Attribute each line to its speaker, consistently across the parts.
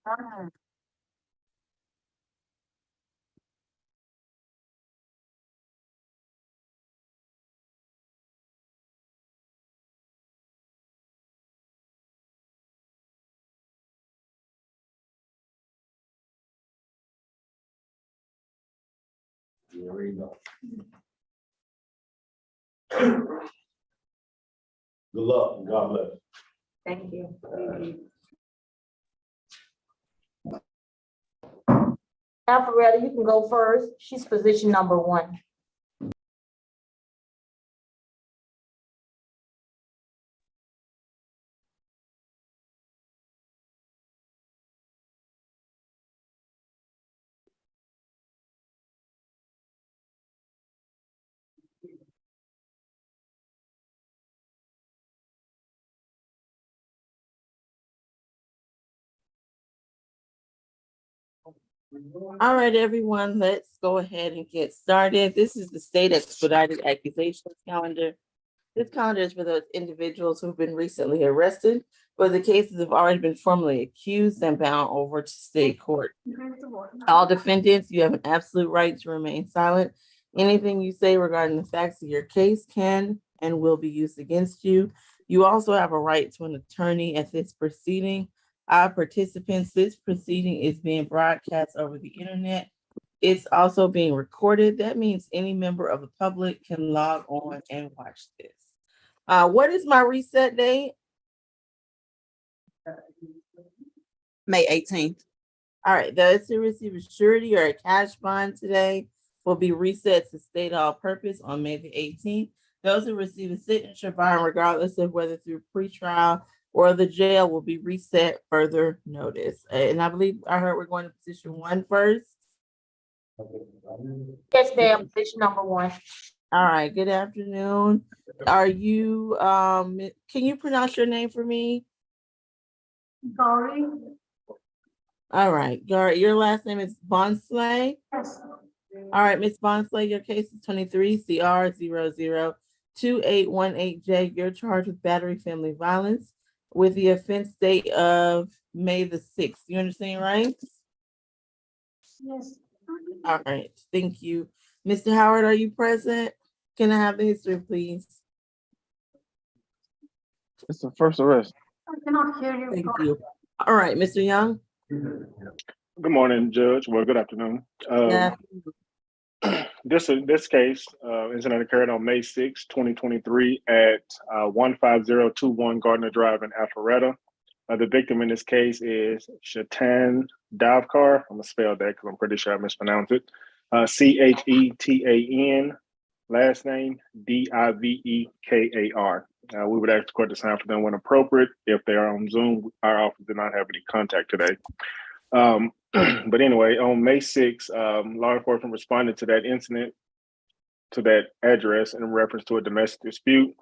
Speaker 1: Good luck and God bless.
Speaker 2: Thank you. Alpharetta, you can go first. She's position number 1.
Speaker 3: All right, everyone, let's go ahead and get started. This is the state expedited accusations calendar. This calendar is for those individuals who've been recently arrested, but the cases have already been formally accused and bound over to state court. All defendants, you have an absolute right to remain silent. Anything you say regarding the facts of your case can and will be used against you. You also have a right to an attorney at this proceeding. Our participants, this proceeding is being broadcast over the internet. It's also being recorded. That means any member of the public can log on and watch this. What is my reset date?
Speaker 4: May 18th.
Speaker 3: All right, those who receive a surety or a cash bond today will be reset to state all purpose on May the 18th. Those who receive a signature bond, regardless of whether through pretrial or the jail, will be reset further notice. And I believe I heard we're going to position 1 first.
Speaker 2: Yes, ma'am, position number 1.
Speaker 3: All right, good afternoon. Are you, can you pronounce your name for me?
Speaker 2: Gary?
Speaker 3: All right, Gary, your last name is Bonsley?
Speaker 2: Yes.
Speaker 3: All right, Ms. Bonsley, your case is 23 CR 002818J. You're charged with battery family violence with the offense date of May the 6th. You understand, right?
Speaker 2: Yes.
Speaker 3: All right, thank you. Mr. Howard, are you present? Can I have the history, please?
Speaker 5: It's the first arrest.
Speaker 2: I cannot hear you.
Speaker 3: Thank you. All right, Mr. Young?
Speaker 5: Good morning, Judge. Well, good afternoon.
Speaker 3: Yeah.
Speaker 5: This case incident occurred on May 6, 2023 at 15021 Gardner Drive in Alpharetta. The victim in this case is Chetan Davkar. I'm gonna spell that because I'm pretty sure I mispronounced it. Chetan, last name Divekar. We would ask the court to sign for them when appropriate. If they are on Zoom, our office did not have any contact today. But anyway, on May 6th, law enforcement responded to that incident, to that address in reference to a domestic dispute.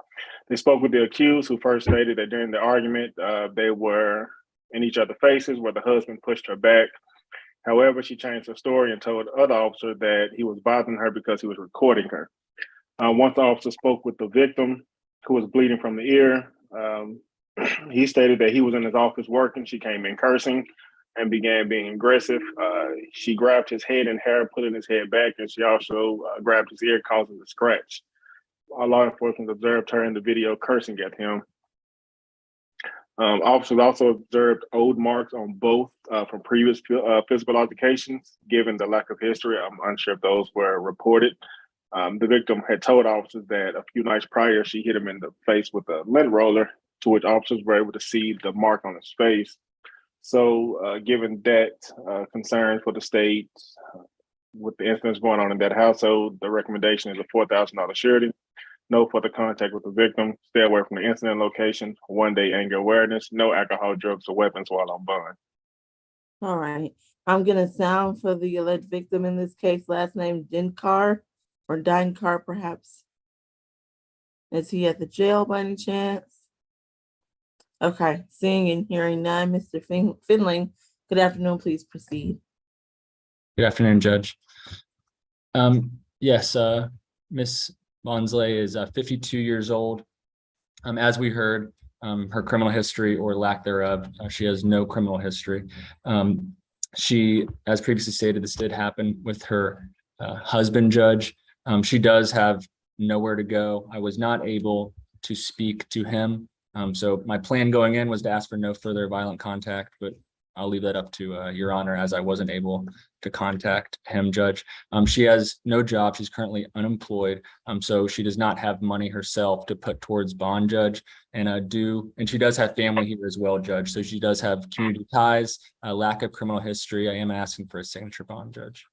Speaker 5: They spoke with the accused, who first stated that during the argument, they were in each other's faces where the husband pushed her back. However, she changed her story and told the other officer that he was bothering her because he was recording her. Once the officer spoke with the victim, who was bleeding from the ear, he stated that he was in his office working. She came in cursing and began being aggressive. She grabbed his head and hair, pulling his head back, and she also grabbed his ear, causing a scratch. Our law enforcement observed her in the video cursing at him. Officers also observed old marks on both from previous physical altercations. Given the lack of history, I'm unsure if those were reported. The victim had told officers that a few nights prior, she hit him in the face with a lint roller, to which officers were able to see the mark on his face. So given that concern for the state with the incidents going on in that household, the recommendation is a $4,000 surety. No further contact with the victim. Stay away from the incident location. 1-day anger awareness. No alcohol, drugs, or weapons while on bond.
Speaker 3: All right. I'm going to sound for the alleged victim in this case, last name Dinkar or Dinkar, perhaps. Is he at the jail by any chance? Okay. Seeing and hearing none, Mr. Finling, good afternoon. Please proceed.
Speaker 6: Good afternoon, Judge. Yes, Ms. Bonsley is 52 years old. As we heard, her criminal history or lack thereof. She has no criminal history. She, as previously stated, this did happen with her husband, Judge. She does have nowhere to go. I was not able to speak to him. So my plan going in was to ask for no further violent contact, but I'll leave that up to Your Honor, as I wasn't able to contact him, Judge. She has no job. She's currently unemployed. So she does not have money herself to put towards bond, Judge. And she does have family here as well, Judge. So she does have community ties, a lack of criminal history. I am asking for a signature bond, Judge.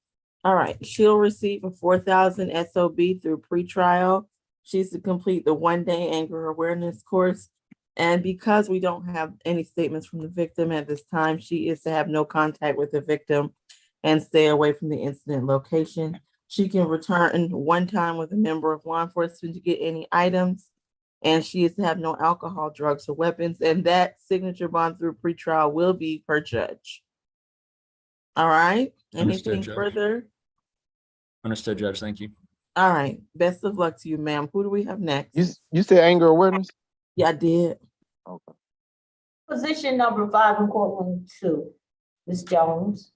Speaker 3: All right, she'll receive a 4,000 SOB through pretrial. She's to complete the 1-day anger awareness course. And because we don't have any statements from the victim at this time, she is to have no contact with the victim and stay away from the incident location. She can return one time with a member of law enforcement to get any items. And she is to have no alcohol, drugs, or weapons. And that signature bond through pretrial will be per judge. All right.
Speaker 6: Understood,
Speaker 3: Anything
Speaker 6: Judge.
Speaker 3: further?
Speaker 6: Understood, Judge. Thank you.
Speaker 3: All right. Best of luck to you, ma'am. Who do we have next?
Speaker 1: You said anger awareness?
Speaker 3: Yeah, I did.
Speaker 1: Okay.
Speaker 2: Position number 5 in courtroom 2, Ms. Jones.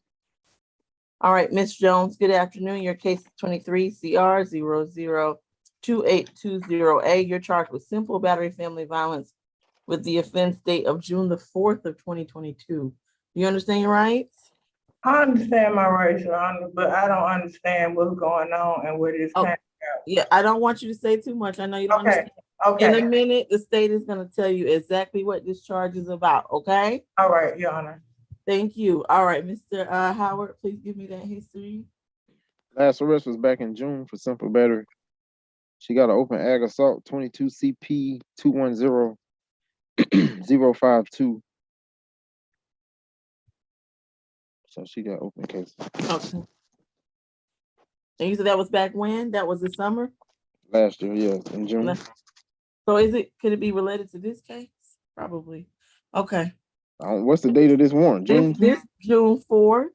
Speaker 3: All right, Ms. Jones, good afternoon. Your case is 23 CR 002820A. You're charged with simple battery family violence with the offense date of June the 4th of 2022. You understand your rights?
Speaker 7: I understand my rights, Your Honor, but I don't understand what's going on and where this
Speaker 3: Oh,
Speaker 7: came.
Speaker 3: Yeah, I don't want you to say too much. I know you don't
Speaker 7: Okay,
Speaker 3: understand. In a
Speaker 7: okay,
Speaker 3: minute, the state is going to tell you exactly what this charge is about, okay?
Speaker 7: all right, Your Honor.
Speaker 3: Thank you. All right, Mr. Howard, please give me that history.
Speaker 1: Last arrest was back in June for simple battery. She got an open ag assault, 22 CP 210052. So she got open case
Speaker 3: Okay. And you said that was back when? That was the summer?
Speaker 1: last year, yeah, in June.
Speaker 3: So could it be related to this case? Probably. Okay.
Speaker 1: What's the date of this warrant? June?
Speaker 3: This June 4th.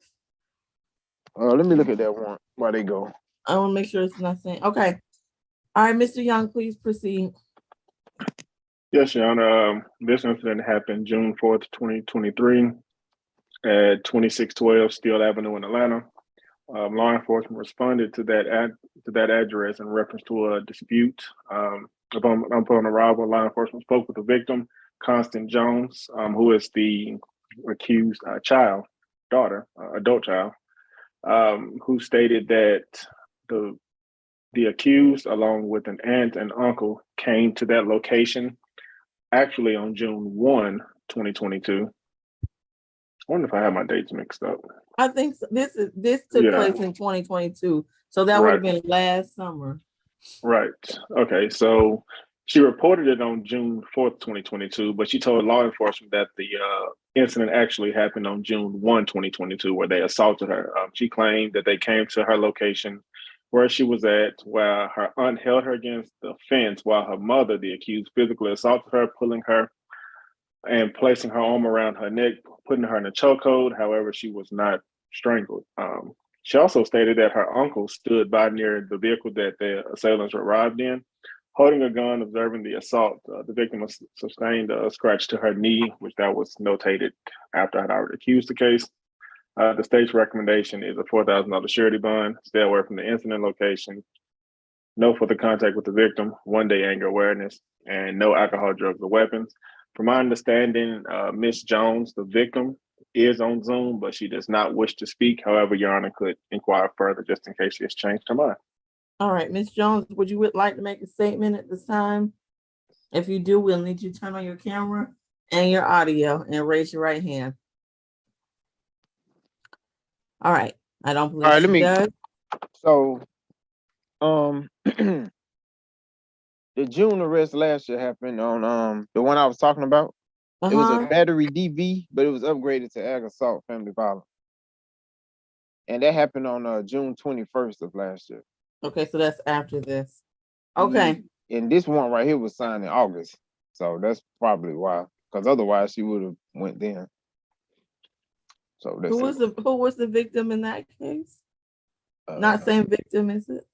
Speaker 1: Let me look at that warrant while they go.
Speaker 3: I want to make sure it's not saying, okay. All right, Mr. Young, please proceed.
Speaker 5: Yes, Your Honor. This incident happened June 4th, 2023 at 2612 Steele Avenue in Atlanta. Law enforcement responded to that address in reference to a dispute. Upon arrival, law enforcement spoke with the victim, Constant Jones, who is the accused adult child, who stated that the accused, along with an aunt and uncle, came to that location actually on June 1, 2022. I wonder if I have my dates mixed up.
Speaker 3: I think this took
Speaker 5: Yeah.
Speaker 3: place in 2022. So that would have been last summer.
Speaker 5: Right. Okay. So she reported it on June 4th, 2022, but she told law enforcement that the incident actually happened on June 1, 2022, where they assaulted her. She claimed that they came to her location where she was at, where her aunt held her against the fence while her mother, the accused, physically assaulted her, pulling her and placing her arm around her neck, putting her in a chokehold. However, she was not strangled. She also stated that her uncle stood by near the vehicle that the assailants arrived in, holding a gun, observing the assault. The victim sustained a scratch to her knee, which that was notated after I had already accused the case. The state's recommendation is a $4,000 surety bond, stay away from the incident location, no further contact with the victim, 1-day anger awareness, and no alcohol, drugs, or weapons. From my understanding, Ms. Jones, the victim, is on Zoom, but she does not wish to speak. However, Your Honor could inquire further just in case she has changed her mind.
Speaker 3: All right, Ms. Jones, would you like to make a statement at this time? If you do, we'll need you to turn on your camera and your audio and raise your right hand. All right. I don't believe
Speaker 1: All right,
Speaker 3: she does.
Speaker 1: So, the June arrest last year happened on the one I was talking about. It was a battery DV, but it was upgraded to ag assault family violence. And that happened on June 21st of last year.
Speaker 3: Okay, so that's after this. Okay.
Speaker 1: And this one right here was signed in August. So that's probably why. Because otherwise she would have went then. So that's
Speaker 3: Who was the victim in that case? Not same victim, is it?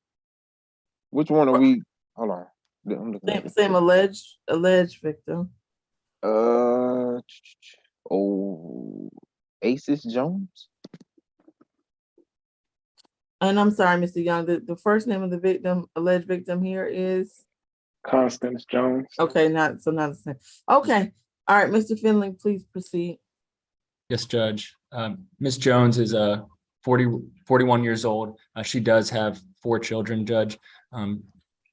Speaker 1: Which one are we? Hold on. I'm looking at
Speaker 3: Same alleged victim.
Speaker 1: Uh, oh, Aces Jones.
Speaker 3: And I'm sorry, Mr. Young, the first name of the victim, alleged victim here is,
Speaker 5: Constance Jones.
Speaker 3: okay, not the same. Okay, all right, Mr. Finley, please proceed.
Speaker 6: Yes, Judge. Ms. Jones is 41 years old. She does have 4 children, Judge,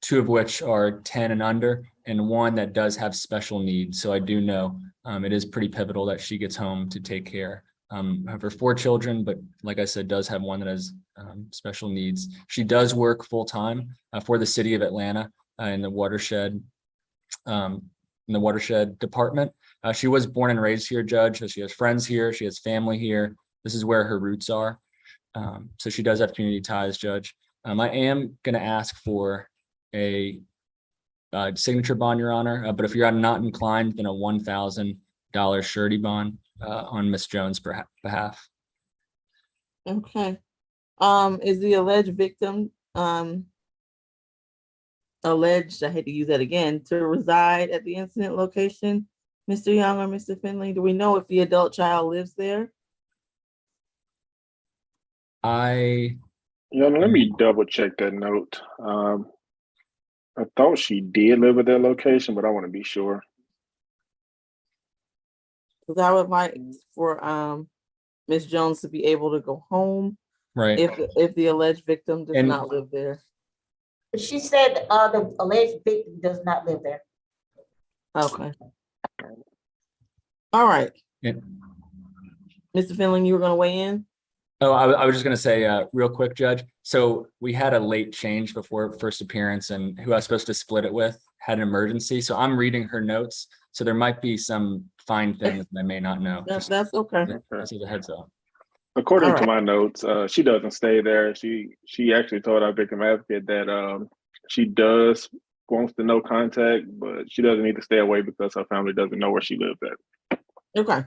Speaker 6: 2 of which are 10 and under, and 1 that does have special needs. So I do know it is pretty pivotal that she gets home to take care of her 4 children, but like I said, does have 1 that has special needs. She does work full time for the city of Atlanta in the watershed department. She was born and raised here, Judge. So she has friends here. She has family here. This is where her roots are. So she does have community ties, Judge. I am going to ask for a signature bond, Your Honor. But if you're not inclined, then a $1,000 surety bond on Miss Jones' behalf.
Speaker 3: Okay. Is the alleged victim alleged, I hate to use that again, to reside at the incident location, Mr. Young or Mr. Finley? Do we know if the adult child lives there?
Speaker 5: Let me double check that note. I thought she did live at that location, but I want to be sure.
Speaker 3: Because I would like for Ms. Jones to be able to go home
Speaker 6: Right.
Speaker 3: if the alleged victim does
Speaker 6: And-
Speaker 3: not live there.
Speaker 2: She said, the alleged victim does not live there.
Speaker 3: Okay. All right.
Speaker 6: Yeah.
Speaker 3: Mr. Finley, you were gonna weigh in?
Speaker 6: Oh, I was just going to say real quick, Judge. So we had a late change before first appearance, and who I was supposed to split it with had an emergency. So I'm reading her notes. So there might be some fine things that I may not know.
Speaker 3: That's okay.
Speaker 6: Just as a heads up.
Speaker 5: According
Speaker 3: All
Speaker 5: to my notes, she doesn't stay there. She actually told our victim advocate that she wants to know contact, but she doesn't need to stay away because her family doesn't know where she lives at.
Speaker 3: Okay,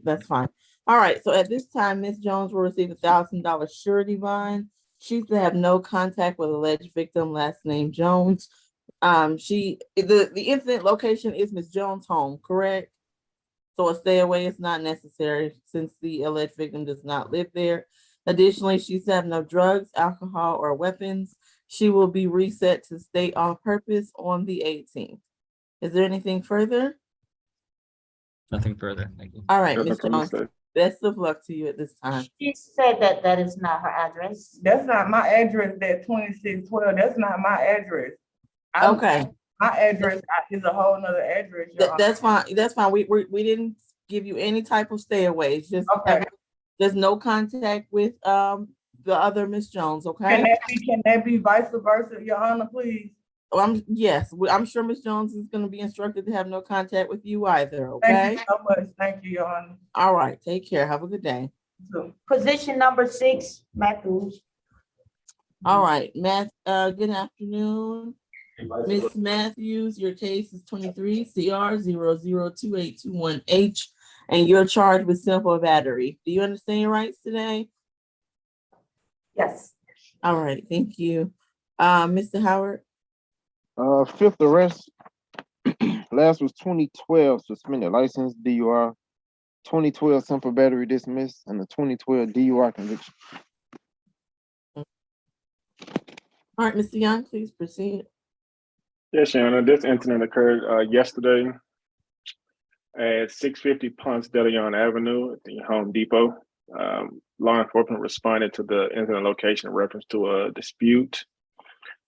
Speaker 3: that's fine. All right, so at this time, Ms. Jones will receive $1,000 surety bond. She's to have no contact with alleged victim, last name Jones. The incident location is Ms. Jones' home, correct? So a stay away is not necessary since the alleged victim does not live there. Additionally, she's to have no drugs, alcohol, or weapons. She will be reset to state on purpose on the 18th. Is there anything further?
Speaker 6: Nothing further. Thank you.
Speaker 3: All right,
Speaker 5: Nothing
Speaker 3: Ms.
Speaker 5: for me to
Speaker 3: Jones,
Speaker 5: say.
Speaker 3: best of luck to you at this time.
Speaker 2: She said that that is not her address.
Speaker 7: That's not my address, that 2612, that's not my address. I'm-
Speaker 3: Okay,
Speaker 7: My address is a whole nother address, Your Honor.
Speaker 3: that's fine. That's fine. We didn't give you any type of stay away. It's just
Speaker 7: Okay.
Speaker 3: there's no contact with the other Miss Jones.
Speaker 7: Can
Speaker 3: Okay.
Speaker 7: that be vice versa, Your Honor, please?
Speaker 3: Yes, I'm sure Miss Jones is going to be instructed to have no contact with you either.
Speaker 7: Thank
Speaker 3: Okay.
Speaker 7: you so much. Thank you, Your Honor.
Speaker 3: All right. Take care. Have a good day.
Speaker 7: So,
Speaker 2: Position number 6, Matthews.
Speaker 3: All right, good afternoon. Miss Matthews, your case is 23 CR 002821H, and you're charged with simple battery. Do you understand your rights today?
Speaker 2: Yes.
Speaker 3: All right, thank you. Mr. Howard?
Speaker 1: Fifth arrest. Last was 2012 suspended license DUI. 2012 simple battery dismissed, and the 2012 DUI conviction.
Speaker 3: All right, Mr. Young, please proceed.
Speaker 5: Yes, Shannon. This incident occurred yesterday at 650 Ponce de Leon Avenue at the Home Depot. Law enforcement responded to the incident location in reference to a dispute.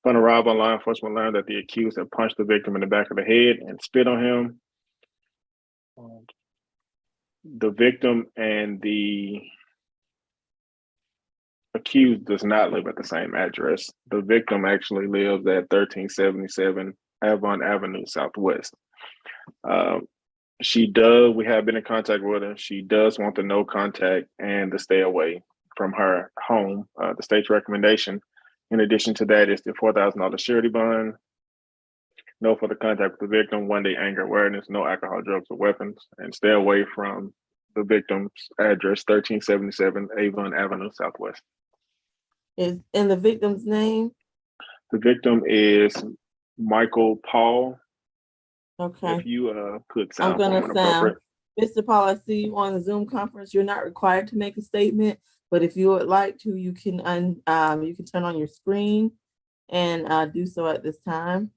Speaker 5: Upon arrival, law enforcement learned that the accused had punched the victim in the back of the head and spit on him. The victim and the accused does not live at the same address. The victim actually lives at 1377 Avon Avenue Southwest. We have been in contact with her. She does want the no contact and to stay away from her home. The state's recommendation, in addition to that, is the $4,000 surety bond, no further contact with the victim, 1-day anger awareness, no alcohol, drugs, or weapons, and stay away from the victim's address, 1377 Avon Avenue Southwest.
Speaker 3: Is in the victim's name?
Speaker 5: The victim is Michael Paul
Speaker 3: Okay,
Speaker 5: if you could
Speaker 3: I'm
Speaker 5: sound for
Speaker 3: gonna
Speaker 5: when
Speaker 3: sound.
Speaker 5: appropriate.
Speaker 3: Mr. Paul, I see you on the Zoom conference. You're not required to make a statement, but if you would like to, you can you can turn on your screen and do so at this time.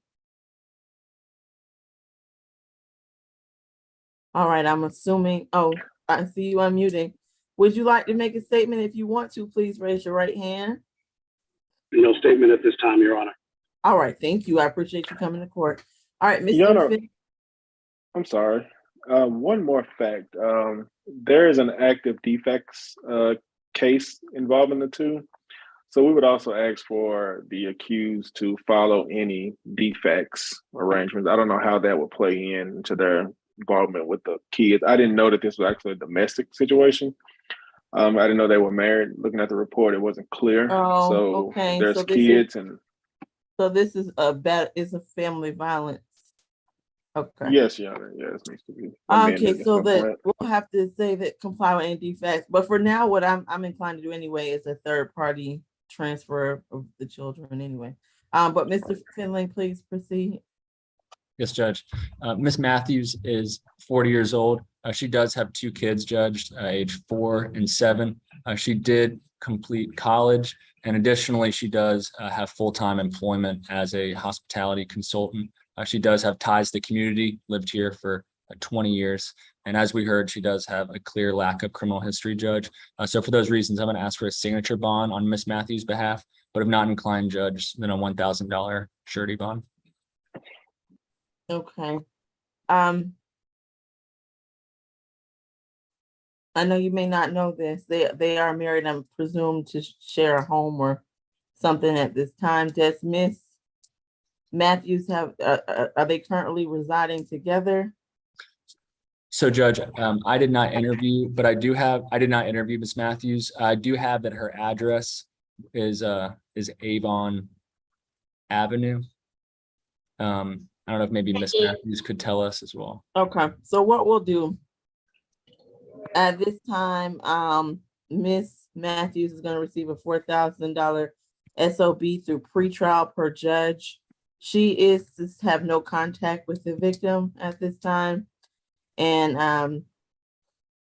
Speaker 3: All right, I'm assuming, oh, I see you unmuting. Would you like to make a statement? If you want to, please raise your right hand.
Speaker 8: No statement at this time, Your Honor.
Speaker 3: All right, thank you. I appreciate you coming to court. All right,
Speaker 5: Your
Speaker 3: Mr.
Speaker 5: Honor,
Speaker 3: Finn.
Speaker 5: I'm sorry. One more fact. There is an active defects case involving the two. So we would also ask for the accused to follow any defects arrangements. I don't know how that would play into their involvement with the kids. I didn't know that this was actually a domestic situation. I didn't know they were married. Looking at the report, it wasn't clear.
Speaker 3: Oh,
Speaker 5: So
Speaker 3: okay.
Speaker 5: there's
Speaker 3: So
Speaker 5: kids and
Speaker 3: this is a family violence. Okay.
Speaker 5: yes, Your Honor, yes, needs to be
Speaker 3: Okay,
Speaker 5: amended at
Speaker 3: so
Speaker 5: some
Speaker 3: that
Speaker 5: point.
Speaker 3: we'll have to say that comply with any defects, but for now, what I'm inclined to do anyway is a third party transfer of the children anyway. But Mr. Finley, please proceed.
Speaker 6: Yes, Judge. Miss Matthews is 40 years old. She does have two kids, Judge, age 4 and 7. She did complete college, and additionally, she does have full-time employment as a hospitality consultant. She does have ties to the community, lived here for 20 years. And as we heard, she does have a clear lack of criminal history, Judge. So for those reasons, I'm going to ask for a signature bond on Miss Matthews' behalf, but if not inclined, Judge, then a $1,000 surety bond.
Speaker 3: Okay. I know you may not know this. They are married, I'm presumed to share a home or something at this time. Does Miss Matthews have, are they currently residing together?
Speaker 6: So Judge, I did not interview, but I did not interview Miss Matthews. I do have that her address is Avon Avenue. I don't know if maybe Miss Matthews could tell us as well.
Speaker 3: Okay, so what we'll do at this time, Miss Matthews is gonna receive a $4,000 SOB through pretrial per judge. She is to have no contact with the victim at this time. And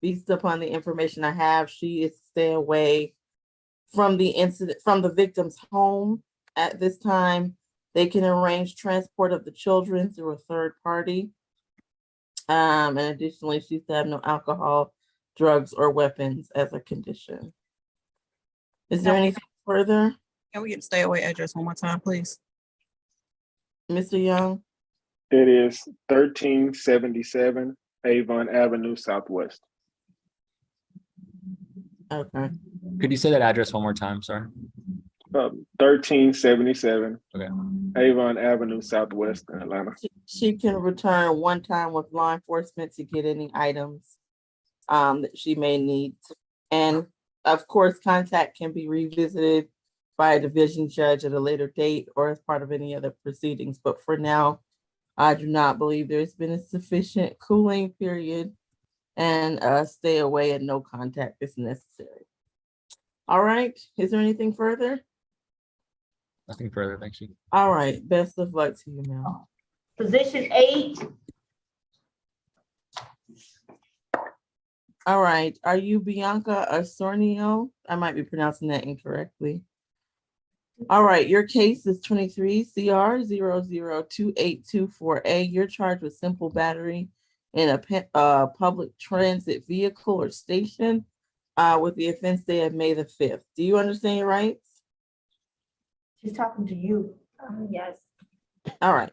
Speaker 3: based upon the information I have, she is to stay away from the incident, from the victim's home at this time. They can arrange transport of the children through a third party. And additionally, she's to have no alcohol, drugs, or weapons as a condition. Is there anything further?
Speaker 4: Can we get the stay away address one more time, please?
Speaker 3: Mr. Young?
Speaker 5: It is 1377 Avon Avenue Southwest.
Speaker 3: Okay.
Speaker 6: Could you say that address one more time? Sorry.
Speaker 5: 1377
Speaker 6: Okay.
Speaker 5: Avon Avenue Southwest in Atlanta.
Speaker 3: She can return one time with law enforcement to get any items that she may need. And of course, contact can be revisited by a division judge at a later date or as part of any other proceedings. But for now, I do not believe there's been a sufficient cooling period, and stay away and no contact is necessary. All right, is there anything further?
Speaker 6: Nothing further. Thank you.
Speaker 3: All right, best of luck to you, Mel.
Speaker 2: Position 8,
Speaker 3: All right, are you Bianca Osornio? I might be pronouncing that incorrectly. All right, your case is 23 CR 002824A. You're charged with simple battery in a public transit vehicle or station with the offense day of May the 5th. Do you understand your rights?
Speaker 2: she's talking to you. Yes.
Speaker 3: All right.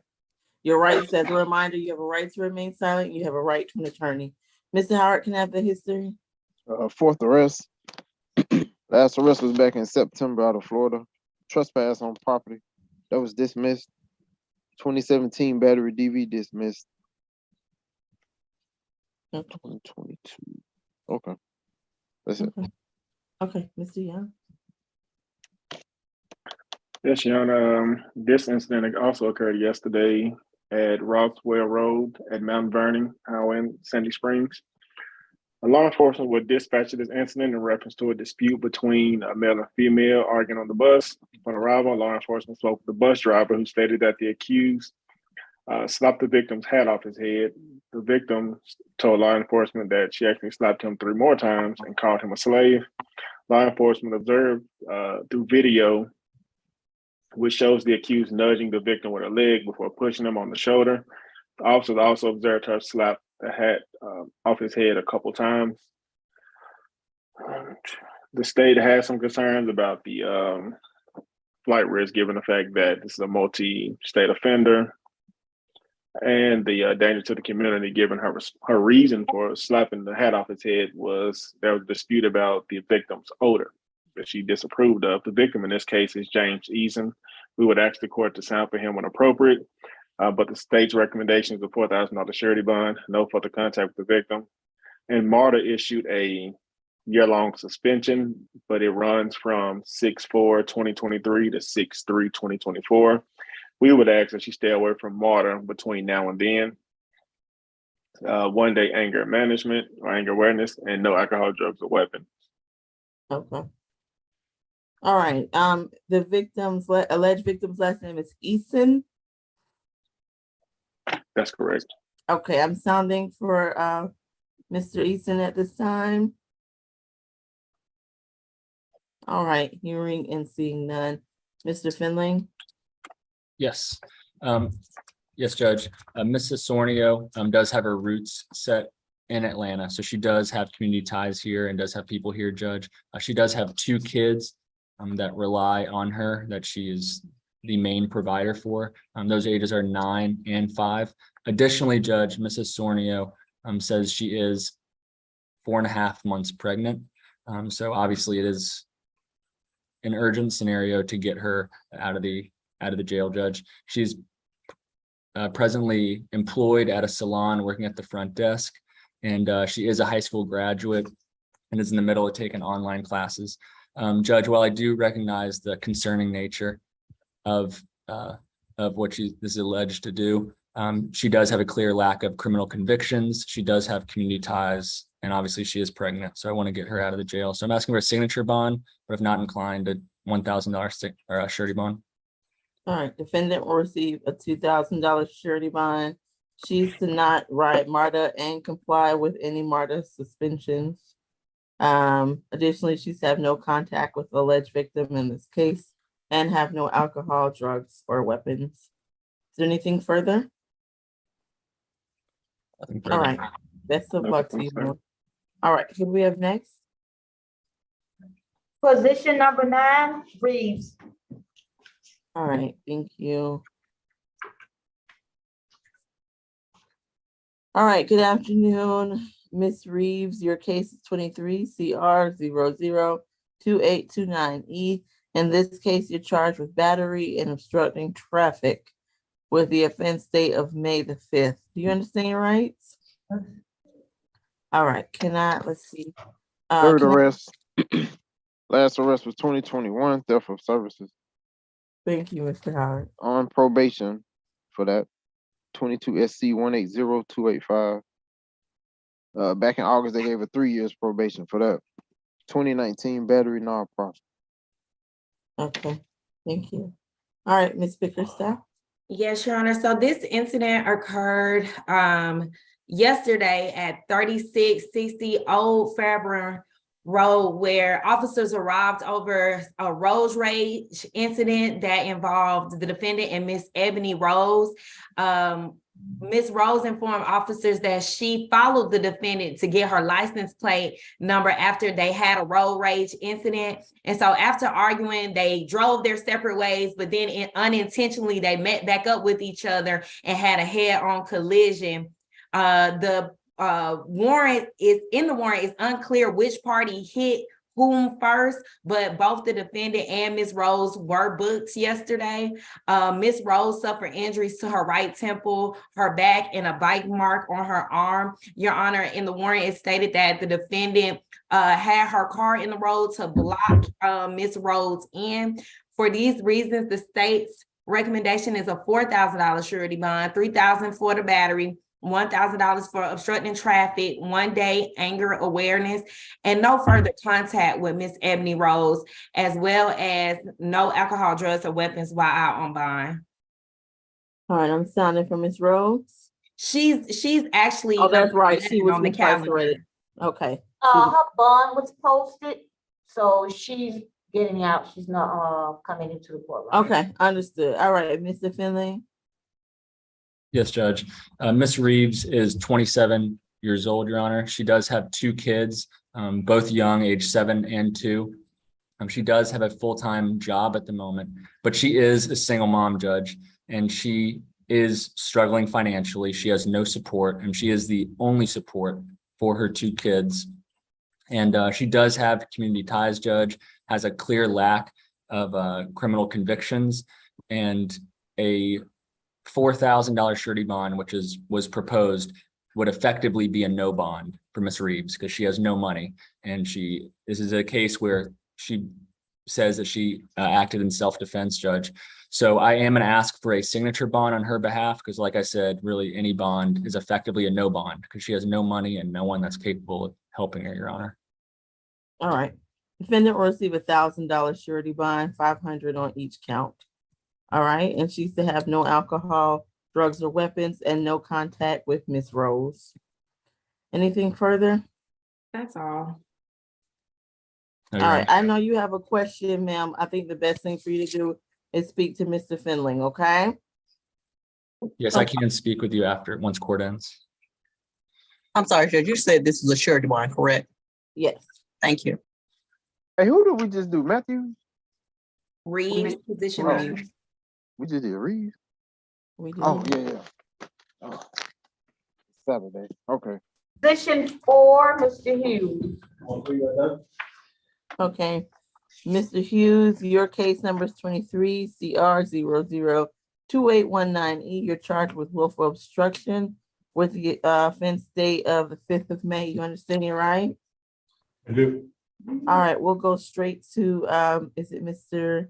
Speaker 3: Your rights, as a reminder, you have a right to remain silent. You have a right to an attorney. Mr. Howard, can I have the history?
Speaker 1: Fourth arrest. Last arrest was back in September out of Florida. Trespass on property. That was dismissed. 2017 battery DV dismissed.
Speaker 3: Okay.
Speaker 1: 2022. Okay. That's it.
Speaker 3: Okay, Mr. Young.
Speaker 5: Yes, Your Honor. This incident also occurred yesterday at Roswell Road at Mount Vernon Highway in Sandy Springs. A law enforcement was dispatched to this incident in reference to a dispute between a male and female arguing on the bus. Upon arrival, law enforcement spoke with the bus driver, who stated that the accused slapped the victim's hat off his head. The victim told law enforcement that she actually slapped him 3 more times and called him a slave. Law enforcement observed through video, which shows the accused nudging the victim with her leg before pushing him on the shoulder. The officers also observed her slap the hat off his head a couple times. The state has some concerns about the flight risk, given the fact that this is a multi-state offender, and the danger to the community, given her reason for slapping the hat off his head was there was a dispute about the victim's odor that she disapproved of. The victim in this case is James Eason. We would ask the court to sample him when appropriate, but the state's recommendation is a $4,000 surety bond, no further contact with the victim. And MARTA issued a year-long suspension, but it runs from 6/4/2023 to 6/3/2024. We would ask that she stay away from MARTA between now and then. 1-day anger management or anger awareness, and no alcohol, drugs, or weapons.
Speaker 3: Okay. All right. The alleged victim's last name is Eason.
Speaker 5: That's correct.
Speaker 3: Okay, I'm sounding for Mr. Eason at this time. All right, hearing and seeing none. Mr. Finley?
Speaker 6: Yes. Yes, Judge. Mrs. Sornio does have her roots set in Atlanta. So she does have community ties here and does have people here, Judge. She does have 2 kids that rely on her, that she is the main provider for. Those ages are 9 and 5. Additionally, Judge, Mrs. Sornio says she is 4.5 months pregnant. So obviously it is an urgent scenario to get her out of the jail, Judge. She's presently employed at a salon working at the front desk, and she is a high school graduate and is in the middle of taking online classes. Judge, while I do recognize the concerning nature of what she is alleged to do, she does have a clear lack of criminal convictions. She does have community ties, and obviously she is pregnant. So I want to get her out of the jail. So I'm asking for a signature bond, but if not inclined, a $1,000 surety bond.
Speaker 3: All right, defendant will receive a $2,000 surety bond. She's to not ride MARTA and comply with any MARTA suspensions. Additionally, she's to have no contact with the alleged victim in this case and have no alcohol, drugs, or weapons. Is there anything further? All right, best of luck to you. All right, who do we have next?
Speaker 2: Position number 9, Reeves.
Speaker 3: All right, thank you. All right, good afternoon, Ms. Reeves. Your case is 23 CR 002829E. In this case, you're charged with battery and obstructing traffic with the offense date of May the 5th. Do you understand your rights? All right, let's see.
Speaker 1: Third arrest. Last arrest was 2021, theft of services.
Speaker 3: Thank you, Mr. Howard.
Speaker 1: On probation for that. 22 SC 180285. Back in August, they gave her 3 years probation for that. 2019 battery non-profit.
Speaker 3: Okay, thank you. All right, Ms. Bickerstaff.
Speaker 9: Yes, Your Honor. So this incident occurred yesterday at 3660 Old Fairburn Road, where officers arrived over a road rage incident that involved the defendant and Miss Ebony Rose. Ms. Rose informed officers that she followed the defendant to get her license plate number after they had a road rage incident. And so after arguing, they drove their separate ways, but then unintentionally, they met back up with each other and had a head-on collision. The warrant is unclear which party hit whom first, but both the defendant and Ms. Rose were booked yesterday. Ms. Rose suffered injuries to her right temple, her back, and a bite mark on her arm. Your Honor, in the warrant, it stated that the defendant had her car in the road to block Ms. Rose in. For these reasons, the state's recommendation is a $4,000 surety bond, $3,000 for the battery, $1,000 for obstructing traffic, 1 day anger awareness, and no further contact with Miss Ebony Rose, as well as no alcohol, drugs, or weapons while out on bond.
Speaker 3: All right, I'm sounding for Ms. Rhodes.
Speaker 9: She's actually.
Speaker 3: Oh, that's right. She was
Speaker 9: on the
Speaker 3: incarcerated.
Speaker 9: calendar.
Speaker 3: Okay.
Speaker 2: Her bond was posted, so she's getting out. She's not, coming into the courtroom.
Speaker 3: Okay, understood. All right, Mr. Finley.
Speaker 6: Yes, Judge. Ms. Reeves is 27 years old, Your Honor. She does have two kids, both young, age 7 and 2. She does have a full-time job at the moment, but she is a single mom, Judge, and she is struggling financially. She has no support, and she is the only support for her two kids. And she does have community ties, Judge, has a clear lack of criminal convictions, and a $4,000 surety bond, which was proposed, would effectively be a no bond for Ms. Reeves because she has no money. And this is a case where she says that she acted in self-defense, Judge. So I am going to ask for a signature bond on her behalf because, like I said, really any bond is effectively a no bond because she has no money and no one that's capable of helping her, Your Honor.
Speaker 3: All right. Defendant will receive $1,000 surety bond, $500 on each count. All right, and she's to have no alcohol, drugs, or weapons, and no contact with Ms. Rose. Anything further?
Speaker 9: That's all.
Speaker 6: No,
Speaker 3: All
Speaker 6: Your
Speaker 3: right,
Speaker 6: Honor.
Speaker 3: I know you have a question, ma'am. I think the best thing for you to do is speak to Mr. Finling, okay?
Speaker 6: Yes, I can speak with you once court ends.
Speaker 4: I'm sorry, Judge, you said this is a surety bond, correct?
Speaker 3: Yes.
Speaker 4: Thank you.
Speaker 1: Hey, who did we just do? Matthew?
Speaker 9: Reeves, position
Speaker 1: Oh.
Speaker 9: number.
Speaker 1: We just did Reeves.
Speaker 3: We did.
Speaker 1: Oh, yeah. Oh. Saturday. Okay.
Speaker 2: Position 4, Mr. Hughes.
Speaker 3: Okay. Mr. Hughes, your case number is 23 CR 002819E. You're charged with willful obstruction with the offense date of the 5th of May. You understand it, right?
Speaker 8: I do.
Speaker 3: All right, we'll go straight to, is it Mr.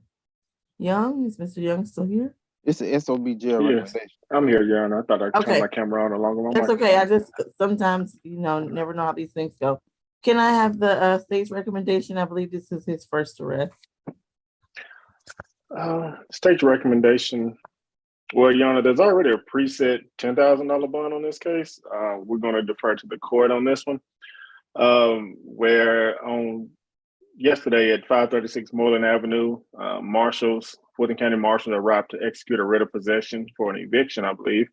Speaker 3: Young? Is Mr. Young still here?
Speaker 1: It's an SOB jail
Speaker 5: Yes.
Speaker 1: recommendation.
Speaker 5: I'm here, Your Honor. I thought I
Speaker 3: Okay.
Speaker 5: turned my camera on along with my
Speaker 3: That's
Speaker 5: mic.
Speaker 3: okay. I just sometimes, never know how these things go. Can I have the state's recommendation? I believe this is his first arrest.
Speaker 5: State's recommendation. Well, Your Honor, there's already a preset $10,000 bond on this case. We're going to defer to the court on this one. Where on yesterday at 536 Moreland Avenue, Fulton County Marshals arrived to execute a writ of possession for an eviction, I believe.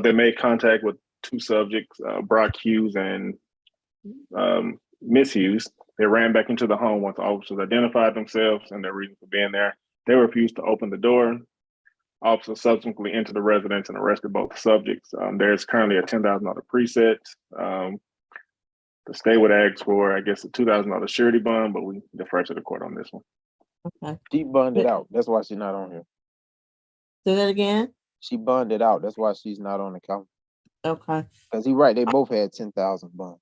Speaker 5: They made contact with two subjects, Brock Hughes and Miss Hughes. They ran back into the home once the officers identified themselves and their reason for being there. They refused to open the door. Officers subsequently entered the residence and arrested both subjects. There's currently a $10,000 preset. The state would ask for, I guess, a $2,000 surety bond, but we defer to the court on this one.
Speaker 3: Okay.
Speaker 1: She bonded out. That's why she's not on here.
Speaker 3: Say that again?
Speaker 1: She bonded out. That's why she's not on the count.
Speaker 3: Okay.
Speaker 1: Because he's right. They both had 10,000 bond.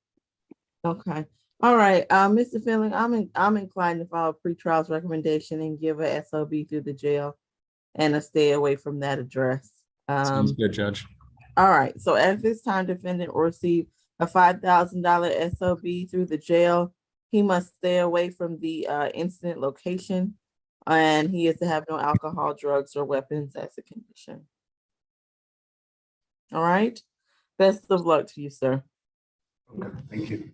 Speaker 3: Okay. All right. Mr. Finley, I'm inclined to follow pretrial's recommendation and give a SOB through the jail and a stay away from that address.
Speaker 6: Sounds good, Judge.
Speaker 3: All right. So at this time, defendant will receive a $5,000 SOB through the jail. He must stay away from the incident location, and he is to have no alcohol, drugs, or weapons as a condition. All right. Best of luck to you, sir.
Speaker 8: Okay, thank you.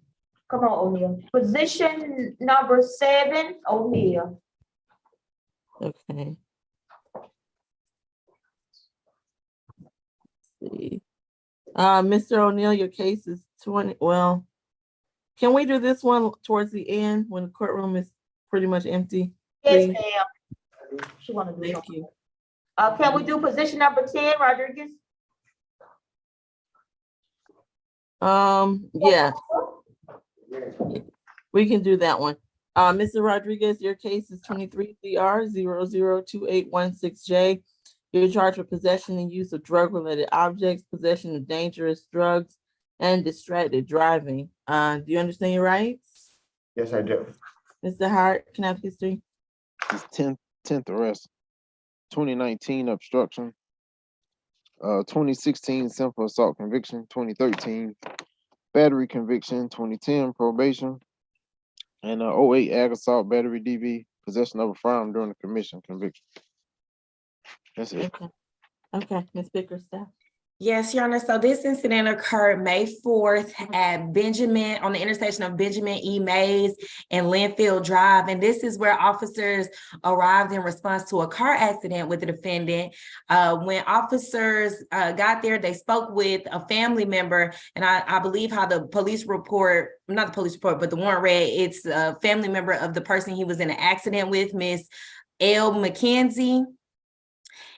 Speaker 2: Come on, O'Neill. Position number 7, O'Neill.
Speaker 3: Okay. Let's see. Mr. O'Neill, your case is 20. Well, can we do this one towards the end when the courtroom is pretty much empty?
Speaker 2: Yes,
Speaker 3: Please.
Speaker 2: ma'am. She want to do
Speaker 3: Thank
Speaker 2: something.
Speaker 3: you.
Speaker 2: Can we do position number 10, Rodriguez?
Speaker 3: Yeah, we can do that one. Mr. Rodriguez, your case is 23 CR 002816J. You're charged with possession and use of drug-related objects, possession of dangerous drugs, and distracted driving. Do you understand your rights?
Speaker 10: Yes, I do.
Speaker 3: Mr. Hart, can I have history?
Speaker 1: His 10th arrest. 2019 obstruction. 2016 simple assault conviction. 2013 battery conviction. 2010 probation. And 08 ag assault battery DV possession of a firearm during the commission conviction. That's it.
Speaker 3: Okay. Okay, Ms. Bickerstaff.
Speaker 9: Yes, Your Honor. So this incident occurred May 4th at Benjamin, on the intersection of Benjamin E. Mays and Linfield Drive. And this is where officers arrived in response to a car accident with the defendant. When officers got there, they spoke with a family member. And I believe how the police report, not the police report, but the warrant read, it's a family member of the person he was in an accident with, Miss L. McKenzie.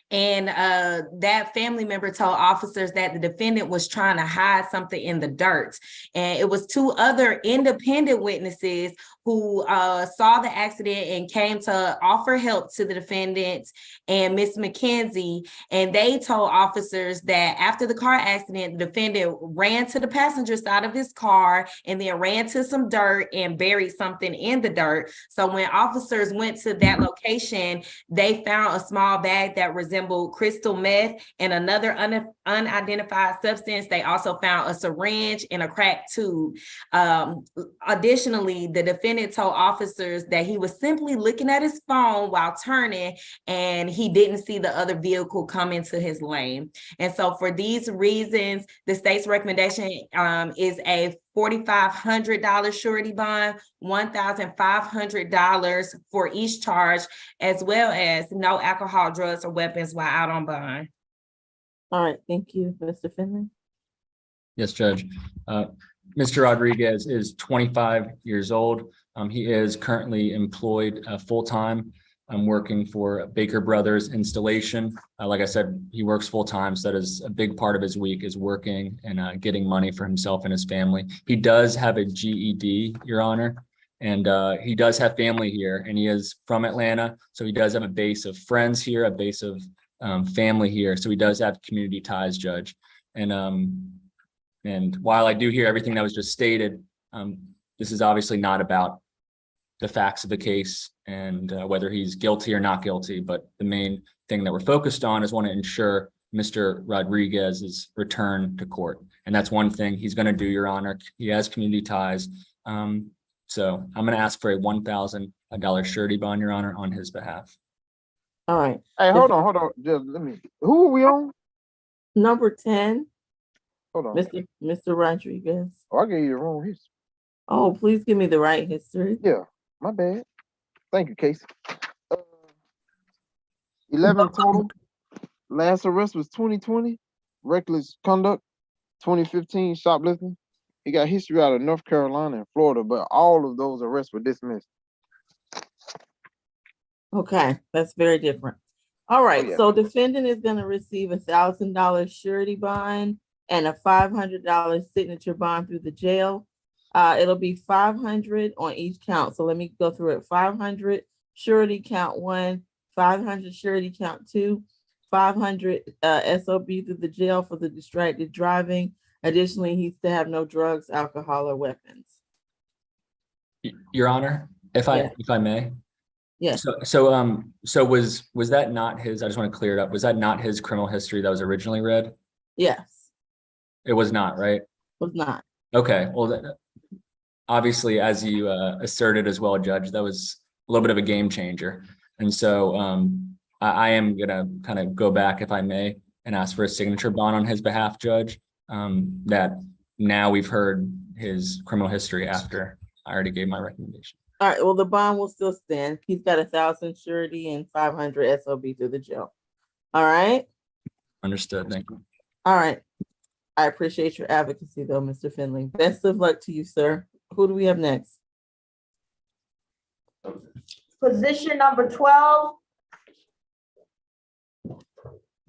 Speaker 9: And that family member told officers that the defendant was trying to hide something in the dirt. And it was two other independent witnesses who saw the accident and came to offer help to the defendant and Miss McKenzie. And they told officers that after the car accident, the defendant ran to the passenger side of his car and then ran to some dirt and buried something in the dirt. So when officers went to that location, they found a small bag that resembled crystal meth and another unidentified substance. They also found a syringe and a cracked tube. Additionally, the defendant told officers that he was simply looking at his phone while turning and he didn't see the other vehicle come into his lane. And so for these reasons, the state's recommendation is a $4,500 surety bond, $1,500 for each charge, as well as no alcohol, drugs, or weapons while out on bond.
Speaker 3: All right, thank you, Mr. Finley.
Speaker 6: Yes, Judge. Mr. Rodriguez is 25 years old. He is currently employed full-time. I'm working for Baker Brothers Installation. Like I said, he works full-time, so that is a big part of his week, is working and getting money for himself and his family. He does have a GED, Your Honor, and he does have family here, and he is from Atlanta, so he does have a base of friends here, a base of family here, so he does have community ties, Judge. And while I do hear everything that was just stated, this is obviously not about the facts of the case and whether he's guilty or not guilty. But the main thing that we're focused on is want to ensure Mr. Rodriguez's return to court. And that's one thing he's going to do, Your Honor. He has community ties. So I'm going to ask for a $1,000 surety bond, Your Honor, on his behalf.
Speaker 3: All right.
Speaker 1: Hey, hold on. Just let me. Who are we on?
Speaker 3: Number 10,
Speaker 1: Hold on.
Speaker 3: Mr. Rodriguez.
Speaker 1: Oh, I gave you the wrong history.
Speaker 3: Oh, please give me the right history.
Speaker 1: Yeah, my bad. Thank you, Casey. 11 total. Last arrest was 2020. Reckless conduct. 2015 shoplifting. He got history out of North Carolina and Florida, but all of those arrests were dismissed.
Speaker 3: Okay, that's very different. All right,
Speaker 1: yeah.
Speaker 3: so defendant is going to receive $1,000 surety bond and a $500 signature bond through the jail. It'll be 500 on each count. So let me go through it. 500 surety count 1, 500 surety count 2, 500 SOB through the jail for the distracted driving. Additionally, he's to have no drugs, alcohol, or weapons.
Speaker 6: Your Honor, if I may.
Speaker 3: Yes.
Speaker 6: So was that not his? I just want to clear it up. Was that not his criminal history that was originally read?
Speaker 3: Yes.
Speaker 6: It was not, right?
Speaker 3: Was not.
Speaker 6: Okay. Well, obviously, as you asserted as well, Judge, that was a little bit of a game changer. And so I am gonna kind of go back, if I may, and ask for a signature bond on his behalf, Judge. That now we've heard his criminal history after I already gave my recommendation.
Speaker 3: All right, well, the bond will still stand. He's got 1,000 surety and 500 SOB through the jail. All right.
Speaker 6: Understood. Thank you.
Speaker 3: All right. I appreciate your advocacy, though, Mr. Finley. Best of luck to you, sir. Who do we have next?
Speaker 2: Position number 12.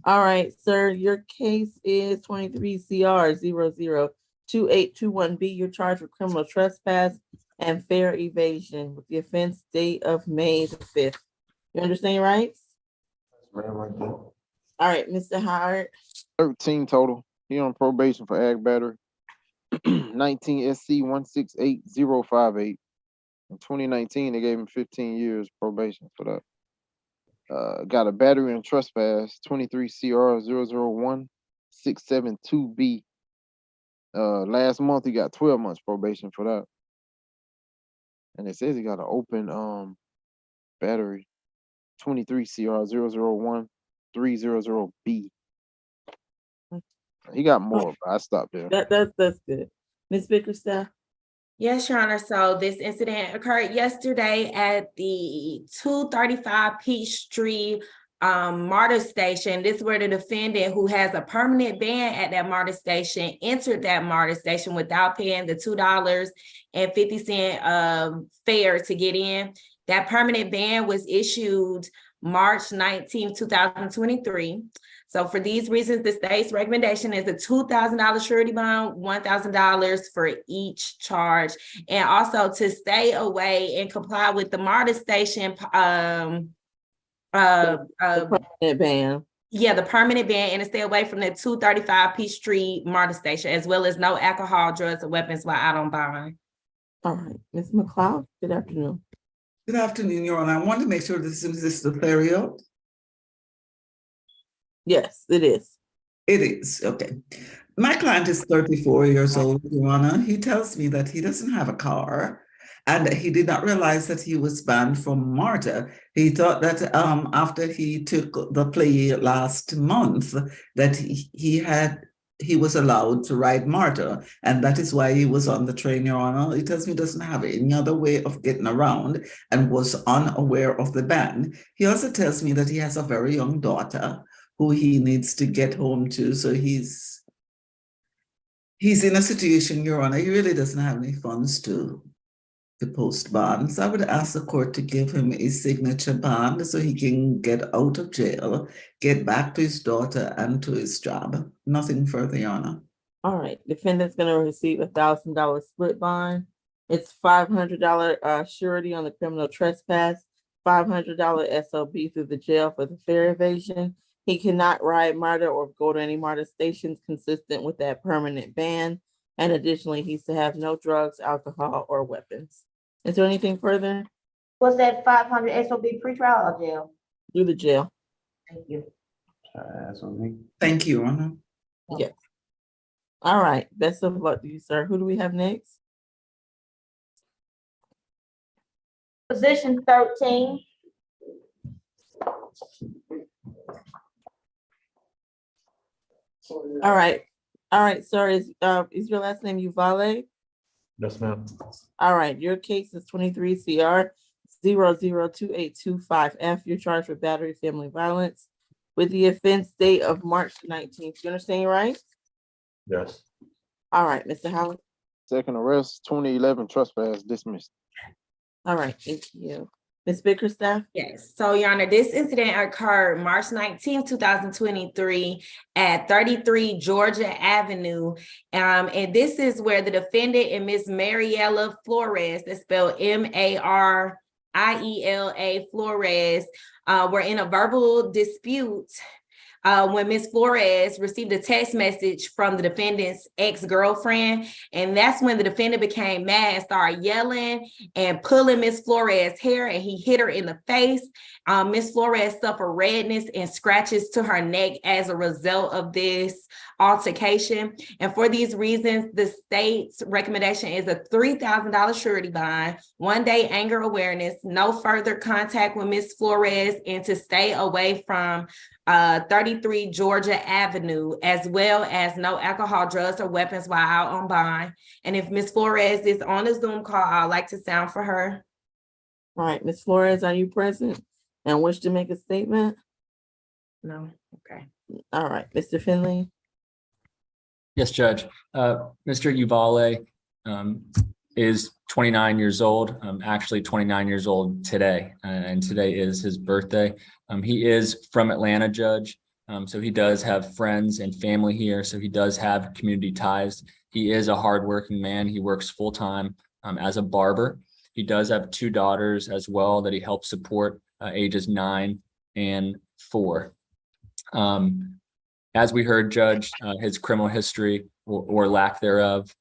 Speaker 3: All right, sir. Your case is 23 CR 002821B. You're charged with criminal trespass and fair evasion with the offense date of May the 5th. You understand your rights? All right, Mr. Howard.
Speaker 1: 13 total. He on probation for ag battery. 19 SC 168058. In 2019, they gave him 15 years probation for that. Got a battery and trespass. 23 CR 001672B. Last month he got 12 months probation for that. And it says he got an open battery. 23 CR 001300B. He got more, but I stopped there.
Speaker 3: That's good. Ms. Bickerstaff?
Speaker 9: Yes, Your Honor. So this incident occurred yesterday at the 235 Peachtree MARTA station. This is where the defendant, who has a permanent ban at that MARTA station, entered that MARTA station without paying the $2.50 fare to get in. That permanent ban was issued March 19, 2023. So for these reasons, the state's recommendation is a $2,000 surety bond, $1,000 for each charge. And also to stay away and comply with the MARTA station,
Speaker 3: The permanent ban.
Speaker 9: yeah, the permanent ban, and to stay away from the 235 Peachtree MARTA station, as well as no alcohol, drugs, or weapons while out on bond.
Speaker 3: All right, Ms. McLeod, good afternoon.
Speaker 10: Good afternoon, Your Honor. I want to make sure this is the period.
Speaker 3: Yes, it is.
Speaker 10: It is, okay. My client is 34 years old, Your Honor. He tells me that he doesn't have a car and that he did not realize that he was banned from MARTA. He thought that after he took the plea last month, that he was allowed to ride MARTA, and that is why he was on the train, Your Honor. He tells me he doesn't have any other way of getting around and was unaware of the ban. He also tells me that he has a very young daughter who he needs to get home to. So he's in a situation, Your Honor, he really doesn't have any funds to post bond. So I would ask the court to give him a signature bond so he can get out of jail, get back to his daughter and to his job. Nothing further, Your Honor.
Speaker 3: All right, defendant's gonna receive $1,000 split bond. It's $500 surety on the criminal trespass, $500 SOB through the jail for the fare evasion. He cannot ride MARTA or go to any MARTA stations consistent with that permanent ban. And additionally, he's to have no drugs, alcohol, or weapons. Is there anything further?
Speaker 2: Was that 500 SOB pretrial or jail?
Speaker 3: Through the jail.
Speaker 2: Thank you.
Speaker 8: That's on me.
Speaker 10: Thank you, Your Honor.
Speaker 3: Yes. All right, best of luck to you, sir. Who do we have next?
Speaker 2: Position 13.
Speaker 3: All right, sir, is your last name Uvalde?
Speaker 8: Yes, ma'am.
Speaker 3: All right, your case is 23 CR 002825F. You're charged with battery family violence with the offense date of March 19th. You understand, right?
Speaker 8: Yes.
Speaker 3: All right, Mr. Howard.
Speaker 1: Second arrest, 2011 trespass dismissed.
Speaker 3: All right, thank you. Ms. Bickerstaff?
Speaker 9: Yes, so Your Honor, this incident occurred March 19, 2023 at 33 Georgia Avenue. And this is where the defendant and Miss Mariela Flores, that's spelled Mariela Flores, were in a verbal dispute when Miss Flores received a text message from the defendant's ex-girlfriend. And that's when the defendant became mad and started yelling and pulling Miss Flores' hair, and he hit her in the face. Miss Flores suffered redness and scratches to her neck as a result of this altercation. And for these reasons, the state's recommendation is a $3,000 surety bond, 1 day anger awareness, no further contact with Miss Flores, and to stay away from 33 Georgia Avenue, as well as no alcohol, drugs, or weapons while out on bond. And if Miss Flores is on the Zoom call, I'd like to sound for her.
Speaker 3: All right, Ms. Flores, are you present and wish to make a statement?
Speaker 9: No, okay.
Speaker 3: All right, Mr. Finley?
Speaker 6: Yes, Judge. Mr. Uvalde is 29 years old, actually 29 years old today, and today is his birthday. He is from Atlanta, Judge, so he does have friends and family here, so he does have community ties. He is a hardworking man. He works full-time as a barber. He does have 2 daughters as well that he helps support, ages 9 and 4. As we heard, Judge, his criminal history or lack thereof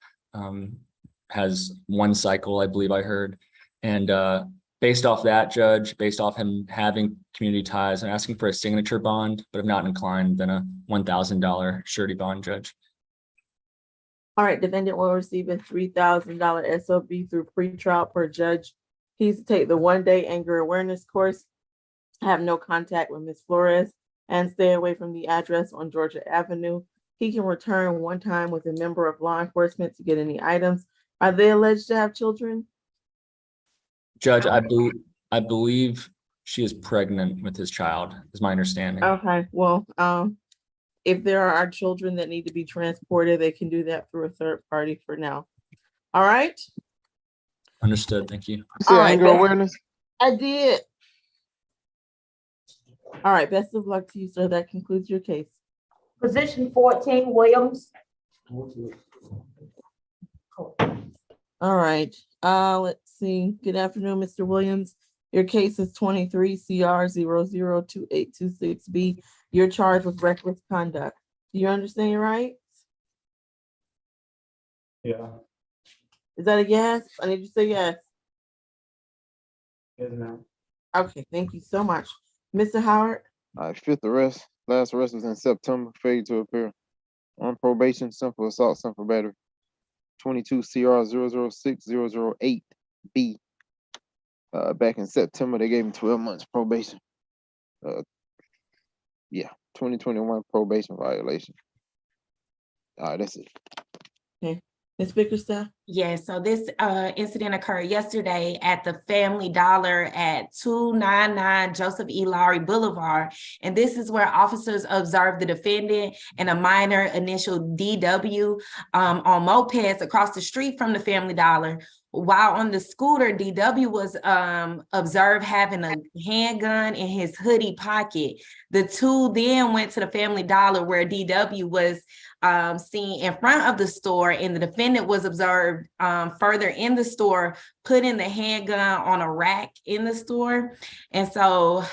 Speaker 6: has 1 cycle, I believe I heard. And based off that, Judge, based off him having community ties, I'm asking for a signature bond, but if not inclined, then a $1,000 surety bond, Judge.
Speaker 3: All right, defendant will receive a $3,000 SOB through pretrial per judge. He's to take the 1 day anger awareness course, have no contact with Ms. Flores, and stay away from the address on Georgia Avenue. he can return one time with a member of law enforcement to get any items. Are they alleged to have children?
Speaker 6: Judge, I believe she is pregnant with his child, is my understanding.
Speaker 3: Okay, well, if there are children that need to be transported, they can do that through a third party for now. All right?
Speaker 6: Understood. Thank you.
Speaker 1: You
Speaker 3: All
Speaker 1: said
Speaker 3: right,
Speaker 1: anger
Speaker 3: Beth.
Speaker 1: awareness?
Speaker 3: I did. All right, best of luck to you, sir. That concludes your case.
Speaker 2: Position 14, Williams.
Speaker 3: All right, let's see. Good afternoon, Mr. Williams. Your case is 23 CR 002826B. You're charged with reckless conduct. Do you understand your rights?
Speaker 8: Yeah.
Speaker 3: Is that a yes? I need you to say yes.
Speaker 8: Yes, ma'am.
Speaker 3: Okay, thank you so much. Mr. Howard?
Speaker 1: Fifth arrest. Last arrest was in September. Failure to appear. On probation, simple assault, simple battery. 22 CR 006008B. Back in September, they gave him 12 months probation. 2021 probation violation. All right, that's it.
Speaker 3: Okay, Ms. Bickerstaff?
Speaker 9: Yes, so this incident occurred yesterday at the Family Dollar at 299 Joseph E. Lowry Boulevard. And this is where officers observed the defendant and a minor initial DW on mopeds across the street from the Family Dollar. While on the scooter, DW was observed having a handgun in his hoodie pocket. The two then went to the Family Dollar where DW was seen in front of the store, and the defendant was observed further in the store putting the handgun on a rack in the store. And so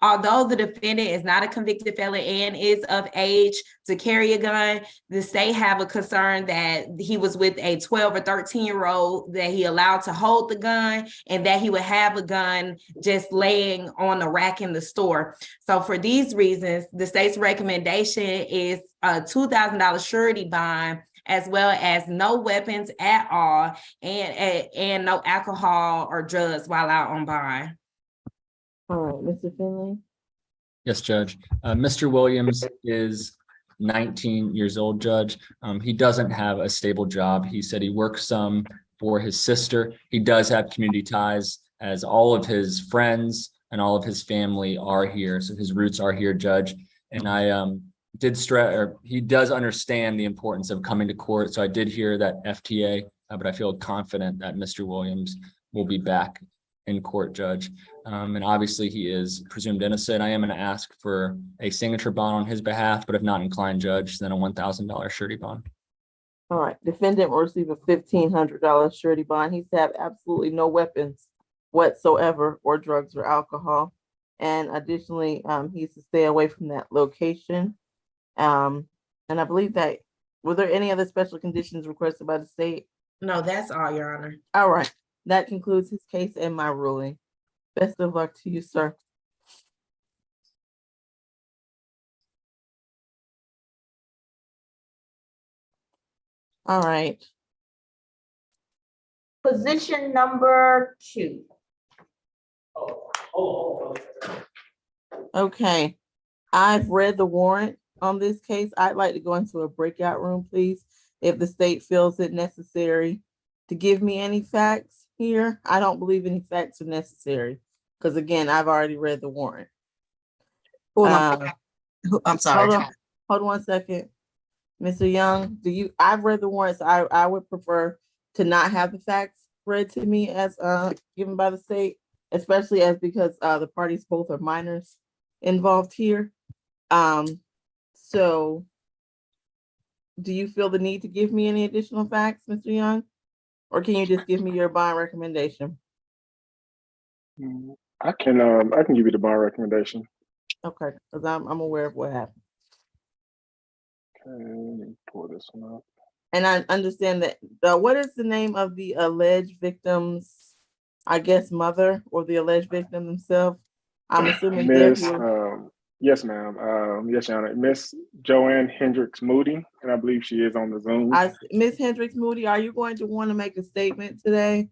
Speaker 9: although the defendant is not a convicted felon and is of age to carry a gun, the state have a concern that he was with a 12 or 13-year-old that he allowed to hold the gun and that he would have a gun just laying on the rack in the store. So for these reasons, the state's recommendation is a $2,000 surety bond, as well as no weapons at all, and no alcohol or drugs while out on bond.
Speaker 3: All right, Mr. Finley?
Speaker 6: Yes, Judge. Mr. Williams is 19 years old, Judge. He doesn't have a stable job. He said he works some for his sister. He does have community ties, as all of his friends and all of his family are here. So his roots are here, Judge. And I did stress, or he does understand the importance of coming to court. So I did hear that FTA, but I feel confident that Mr. Williams will be back in court, Judge. And obviously he is presumed innocent. I am going to ask for a signature bond on his behalf, but if not inclined, Judge, then a $1,000 surety bond.
Speaker 3: All right, defendant will receive a $1,500 surety bond. He's to have absolutely no weapons whatsoever, or drugs or alcohol. And additionally, he's to stay away from that location. And I believe that, were there any other special conditions requested by the state?
Speaker 9: No, that's all, Your Honor.
Speaker 3: All right, that concludes his case and my ruling. Best of luck to you, sir. All right.
Speaker 2: Position number 2.
Speaker 3: Okay, I've read the warrant on this case. I'd like to go into a breakout room, please, if the state feels it necessary to give me any facts here. I don't believe any facts are necessary, because again, I've already read the warrant.
Speaker 4: I'm sorry.
Speaker 3: Hold on 1 second. Mr. Young, I've read the warrant, so I would prefer to not have the facts read to me as given by the state, especially as because the parties both are minors involved here. So do you feel the need to give me any additional facts, Mr. Young? Or can you just give me your bond recommendation?
Speaker 5: I can give you the bond recommendation.
Speaker 3: Okay, because I'm aware of what happened.
Speaker 5: Okay, let me pull this one up.
Speaker 3: And I understand that, what is the name of the alleged victim's, I guess, mother, or the alleged victim themselves? I'm assuming they're
Speaker 5: Miss,
Speaker 3: here.
Speaker 5: yes, ma'am. Yes, Your Honor. Miss Joanne Hendricks Moody, and I believe she is on the Zoom.
Speaker 3: Ms. Hendricks Moody, are you going to want to make a statement today?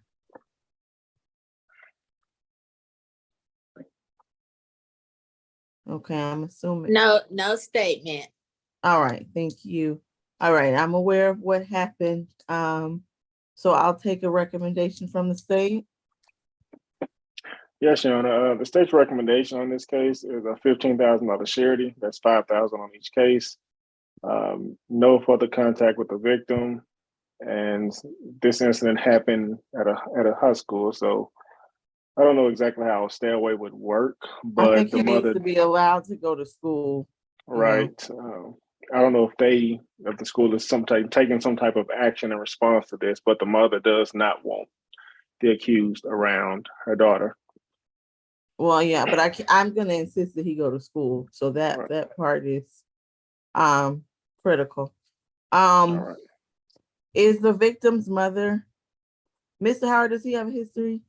Speaker 3: Okay, I'm assuming.
Speaker 11: No statement.
Speaker 3: All right, thank you. All right, I'm aware of what happened. So I'll take a recommendation from the state.
Speaker 5: Yes, Your Honor. The state's recommendation on this case is a $15,000 surety. That's $5,000 on each case. No further contact with the victim, and this incident happened at a high school. So I don't know exactly how a stay away would work,
Speaker 3: I
Speaker 5: but
Speaker 3: think
Speaker 5: the
Speaker 3: he needs
Speaker 5: mother,
Speaker 3: to be allowed to go to school.
Speaker 5: right? I don't know if the school is taking some type of action in response to this, but the mother does not want the accused around her daughter.
Speaker 3: Well, yeah, but I'm gonna insist that he go to school. So that
Speaker 5: Right.
Speaker 3: that part is critical.
Speaker 5: All right.
Speaker 3: Is the victim's mother, Mr. Howard, does he have a history?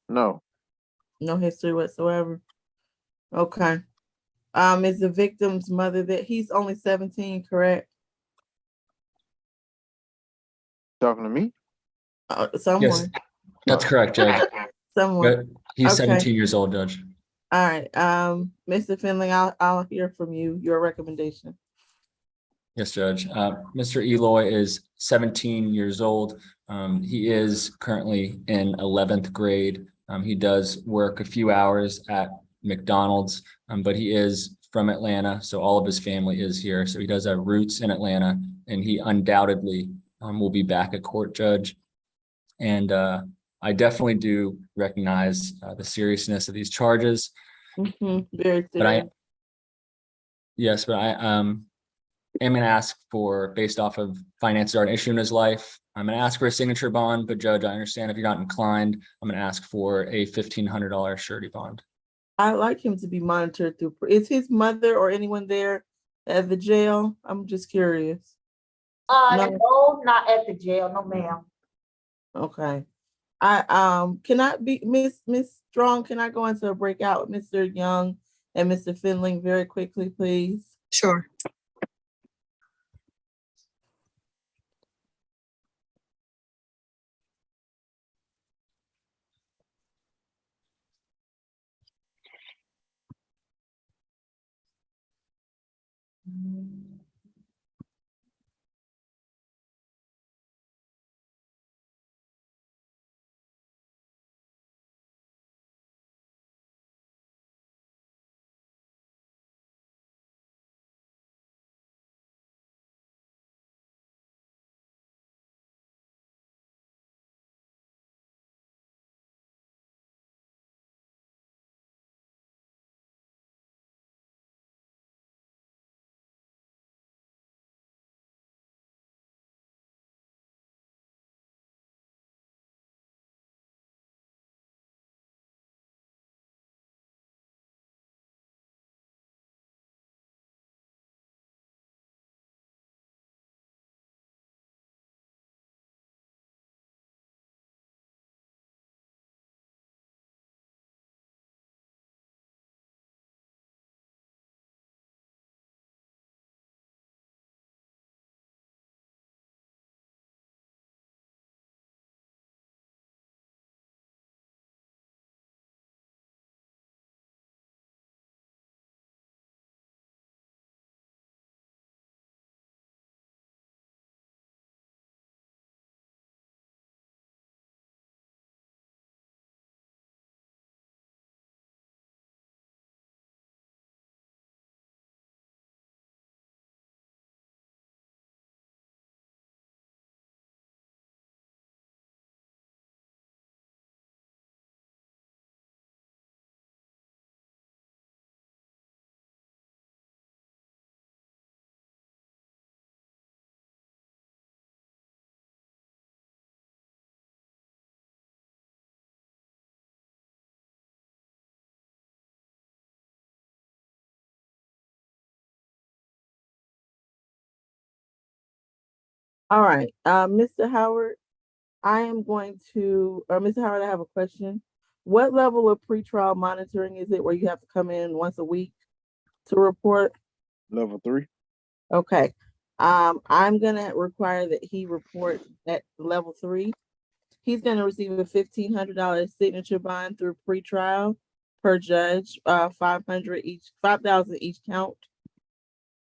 Speaker 1: No.
Speaker 3: No history whatsoever. Okay. Is the victim's mother that he's only 17, correct?
Speaker 1: Talking to me?
Speaker 6: Yes,
Speaker 3: Someone.
Speaker 6: that's correct, Judge.
Speaker 3: Someone.
Speaker 6: But he's
Speaker 3: Okay.
Speaker 6: 17 years old, Judge.
Speaker 3: All right. Mr. Finley, I'll hear from you, your recommendation.
Speaker 6: Yes, Judge. Mr. Eloy is 17 years old. He is currently in 11th grade. He does work a few hours at McDonald's, but he is from Atlanta, so all of his family is here. So he does have roots in Atlanta, and he undoubtedly will be back at court, Judge. And I definitely do recognize the seriousness of these charges.
Speaker 3: Very
Speaker 6: But I,
Speaker 3: serious.
Speaker 6: yes, but I am going to ask for, based off of finances are an issue in his life, I'm going to ask for a signature bond, but Judge, I understand if you're not inclined, I'm going to ask for a $1,500 surety bond.
Speaker 3: I like him to be monitored through. Is his mother or anyone there at the jail? I'm just curious.
Speaker 2: No, not at the jail, no ma'am.
Speaker 3: Okay. Can I be Miss Strong? Can I go into a breakout with Mr. Young and Mr. Finley very quickly, please?
Speaker 4: Sure.
Speaker 3: All right, Mr. Howard, I am going to, Mr. Howard, I have a question. What level of pretrial monitoring is it where you have to come in once a week to report?
Speaker 1: Level 3.
Speaker 3: Okay. I'm gonna require that he report at level 3. He's gonna receive a $1,500 signature bond through pretrial. per judge, 500 each, 5,000 each count.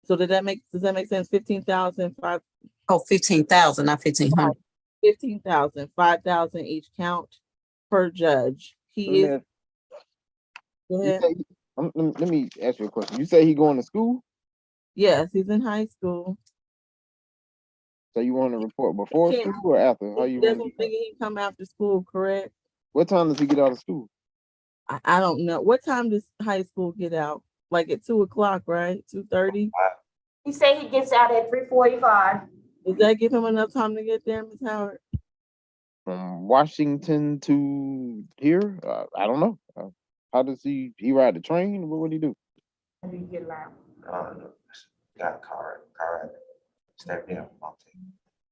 Speaker 3: So does that make sense? 15,000,
Speaker 4: Oh, 15,000, not 1,500.
Speaker 3: 15,000, 5,000 each count per judge. He is,
Speaker 1: Let
Speaker 3: go
Speaker 1: me,
Speaker 3: ahead.
Speaker 1: let me ask you a question. You say he going to school?
Speaker 3: Yes, he's in high school.
Speaker 1: So you want to report before
Speaker 3: Can't-
Speaker 1: school or after? How you
Speaker 3: That's
Speaker 1: want to
Speaker 3: what I'm
Speaker 1: do that?
Speaker 3: thinking, he come after school, correct?
Speaker 1: What time does he get out of school?
Speaker 3: I don't know. What time does high school get out? Like at 2:00, right? 2:30?
Speaker 2: He say he gets out at 3:45.
Speaker 3: Does that give him enough time to get there, Ms. Howard?
Speaker 1: From Washington to here? I don't know. How does he ride the train? What would he do?
Speaker 2: Let me get loud.
Speaker 8: Got a car ride. Step down.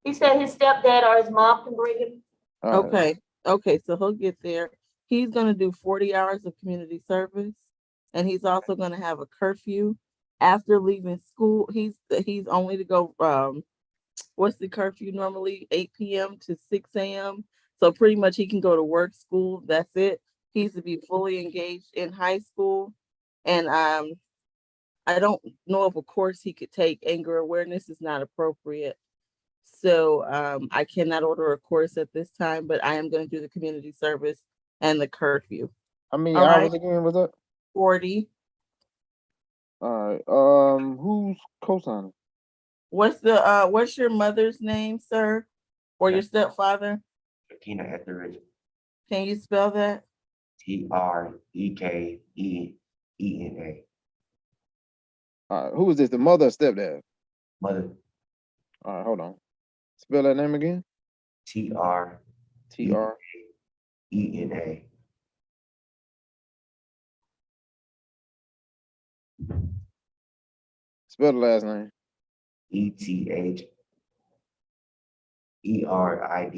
Speaker 2: He said his stepdad or his mom can bring him.
Speaker 1: All right.
Speaker 3: Okay, so he'll get there. He's gonna do 40 hours of community service, and he's also gonna have a curfew after leaving school. He's only to go, what's the curfew normally? 8 p.m. to 6 a.m. So pretty much he can go to work, school, that's it. He's to be fully engaged in high school. And I don't know of a course he could take. Anger awareness is not appropriate. So I cannot order a course at this time, but I am going to do the community service and the curfew.
Speaker 1: How many
Speaker 3: All
Speaker 1: hours
Speaker 3: right.
Speaker 1: again was that?
Speaker 3: 40.
Speaker 1: All right. Who's co-signing?
Speaker 3: What's your mother's name, sir? Or your stepfather?
Speaker 8: Tina Etheridge.
Speaker 3: Can you spell that?
Speaker 8: TREKEENA.
Speaker 1: All right. Who is this? The mother or stepdad?
Speaker 8: Mother.
Speaker 1: All right. Hold on. Spell that name again.
Speaker 8: TREKEENA.
Speaker 1: TR. Spell the last name.
Speaker 8: ETHERIDGE.
Speaker 1: All right. Let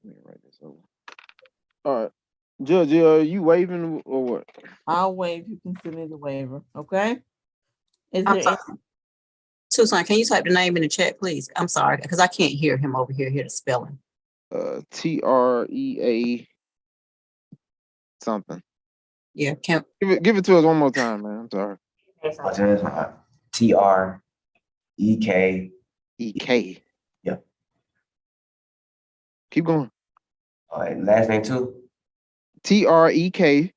Speaker 1: me write this over. All right. Judge, are you waiving or what?
Speaker 3: I'll waive. You can send me the waiver. Okay. Is
Speaker 4: I'm
Speaker 3: there
Speaker 4: sorry. Susan, can you type the name in the chat, please? I'm sorry, because I can't hear him over here, hear the spelling.
Speaker 1: TREA something.
Speaker 4: Yeah, can,
Speaker 1: Give it to us one more time, man. I'm sorry.
Speaker 8: TREK.
Speaker 1: EK.
Speaker 8: Yep.
Speaker 1: Keep going.
Speaker 8: Last name too.
Speaker 1: TREK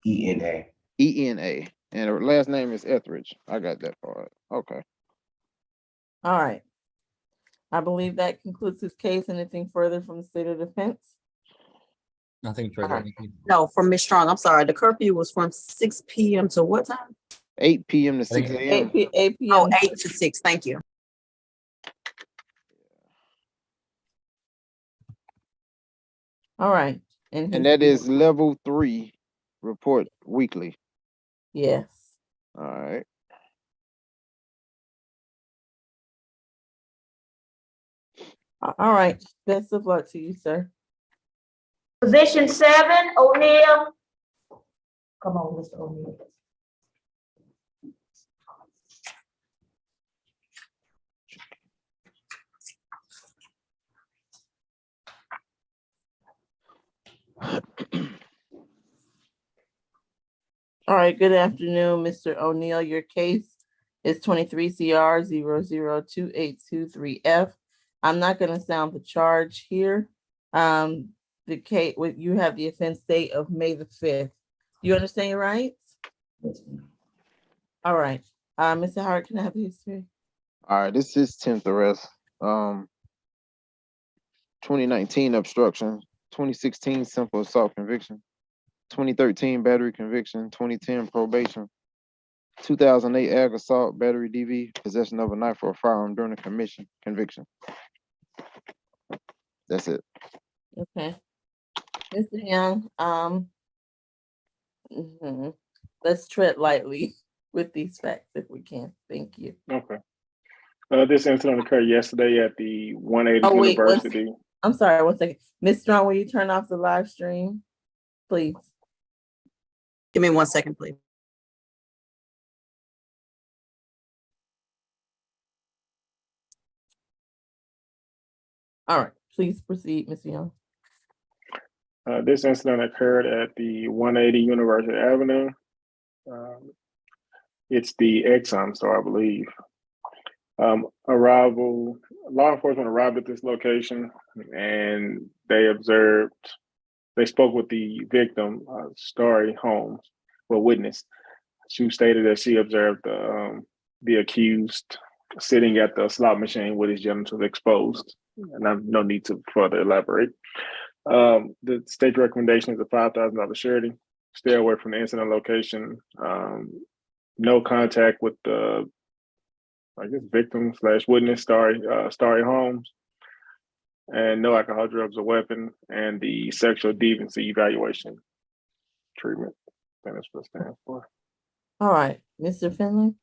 Speaker 8: ENA.
Speaker 1: ENA. And her last name is Etheridge. I got that part. Okay.
Speaker 3: All right. I believe that concludes this case. Anything further from the state of defense?
Speaker 6: Nothing further.
Speaker 3: Alright.
Speaker 6: Thank you.
Speaker 4: no, from Ms. Strong, I'm sorry, the curfew was from 6 p.m. to what time?
Speaker 1: 8 p.m. to 6
Speaker 6: Thank you.
Speaker 1: a.m.
Speaker 3: 8 p.m.
Speaker 4: Oh, 8 to 6, thank you.
Speaker 3: All right.
Speaker 1: And that is level 3 report weekly.
Speaker 3: yes.
Speaker 1: All right.
Speaker 3: All right. Best of luck to you, sir.
Speaker 2: Position 7, O'Neill. Come on, Mr. O'Neill.
Speaker 3: All right. Good afternoon, Mr. O'Neill. Your case is 23 CR 002823F. I'm not going to sound the charge here. The case, you have the offense date of May the 5th. You understand your rights? All right. Mr. Howard, can I have the history?
Speaker 1: All right. This is 10th arrest. 2019 obstruction. 2016 simple assault conviction. 2013 battery conviction. 2010 probation. 2008 ag assault, battery DV, possession of a knife or a firearm during a conviction. That's it.
Speaker 3: Okay. Mr. Young, let's tread lightly with these facts if we can. Thank you.
Speaker 5: Okay. This incident occurred yesterday at the 180
Speaker 3: Oh, wait,
Speaker 5: University.
Speaker 3: I'm sorry, 1 second. Ms. Strong, will you turn off the live stream, please?
Speaker 4: Give me 1 second, please.
Speaker 3: All right, please proceed, Ms. Young.
Speaker 5: This incident occurred at the 180 University Avenue. It's the Exxon store, I believe. Law enforcement arrived at this location and they spoke with the victim, Starry Holmes, witness. She stated that she observed the accused sitting at the slot machine with his genitals exposed. And I have no need to further elaborate. The state recommendation is a $5,000 surety. Stay away from the incident location. No contact with the, victim / witness, Starry Holmes, and no alcohol, drugs, or weapon, and the sexual deviancy evaluation treatment. That is what it stands for.
Speaker 3: All right, Mr. Finley.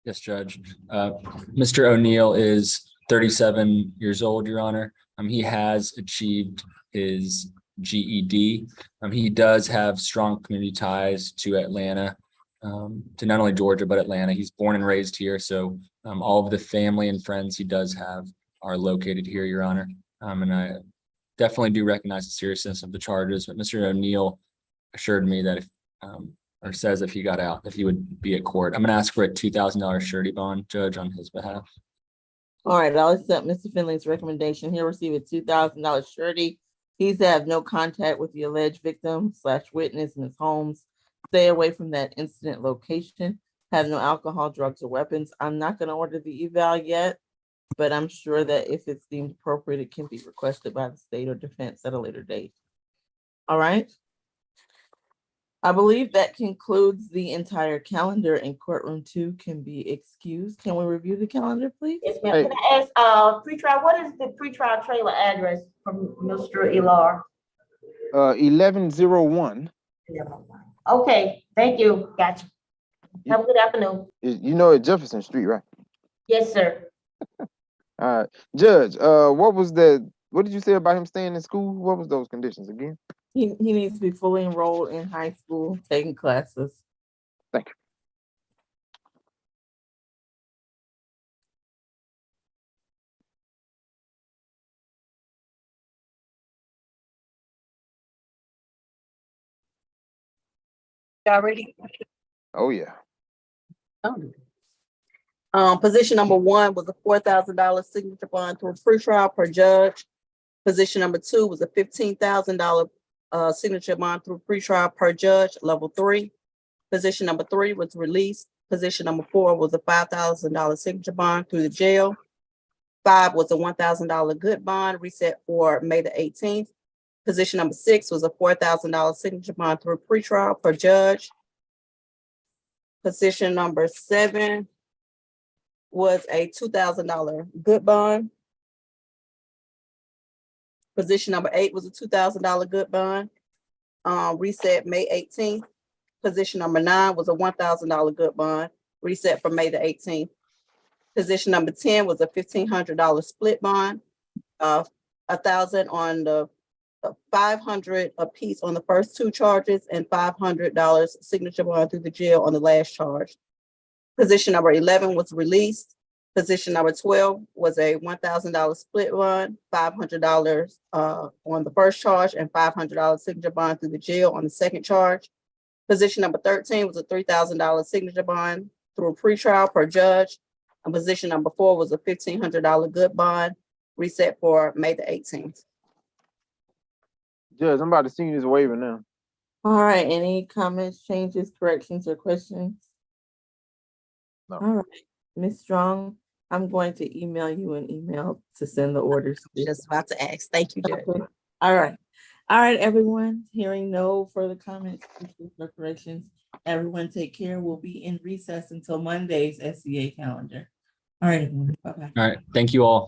Speaker 6: Yes, Judge. Mr. O'Neill is 37 years old, Your Honor. He has achieved his GED. He does have strong community ties to Atlanta, to not only Georgia, but Atlanta. He's born and raised here. So all of the family and friends he does have are located here, Your Honor. And I definitely do recognize the seriousness of the charges, but Mr. O'Neill assured me that or says if he got out, that he would be at court. I'm going to ask for a $2,000 surety bond, Judge, on his behalf.
Speaker 3: All right, I'll accept Mr. Finley's recommendation. He'll receive a $2,000 surety. He's to have no contact with the alleged victim / witness, Ms. Holmes. Stay away from that incident location. Have no alcohol, drugs, or weapons. I'm not going to order the eval yet, but I'm sure that if it's deemed appropriate, it can be requested by the state or defense at a later date. All right. I believe that concludes the entire calendar, and courtroom 2 can be excused. Can we review the calendar, please?
Speaker 2: Yes, ma'am. Can I ask, pretrial, what is the pretrial trailer address from Mr. Elar?
Speaker 1: 1101.
Speaker 2: Okay, thank you. Gotcha. Have a good afternoon.
Speaker 1: You know at Jefferson Street, right?
Speaker 2: Yes, sir.
Speaker 1: All right. Judge, what did you say about him staying in school? What was those conditions again?
Speaker 3: He needs to be fully enrolled in high school, taking classes.
Speaker 1: Thank you.
Speaker 4: Y'all ready?
Speaker 1: Oh, yeah.
Speaker 4: Position number 1 was a $4,000 signature bond through pretrial per judge. Position number 2 was a $15,000 signature bond through pretrial per judge, level 3. Position number 3 was released. Position number 4 was a $5,000 signature bond through the jail. 5 was a $1,000 good bond reset for May the 18th. Position number 6 was a $4,000 signature bond through pretrial per judge. Position number 7 was a $2,000 good bond. Position number 8 was a $2,000 good bond, reset May 18th. Position number 9 was a $1,000 good bond, reset for May the 18th. Position number 10 was a $1,500 split bond, $1,000 on the $500 a piece on the first 2 charges, and $500 signature bond through the jail on the last charge. Position number 11 was released. Position number 12 was a $1,000 split bond, $500 on the first charge, and $500 signature bond through the jail on the second charge. Position number 13 was a $3,000 signature bond through pretrial per judge. And position number 4 was a $1,500 good bond, reset for May the 18th.
Speaker 1: Judge, I'm about to see this waiver now.
Speaker 3: All right, any comments, changes, corrections, or questions?
Speaker 1: No.
Speaker 3: All right, Ms. Strong, I'm going to email you an email to send the orders.
Speaker 4: Just about to ask. Thank you, Judge.
Speaker 3: Okay. All right, everyone. Hearing no further comments, or corrections, everyone take care. We'll be in recess until Monday's SCA calendar. All right, everyone. Bye-bye.
Speaker 6: All right. Thank you all.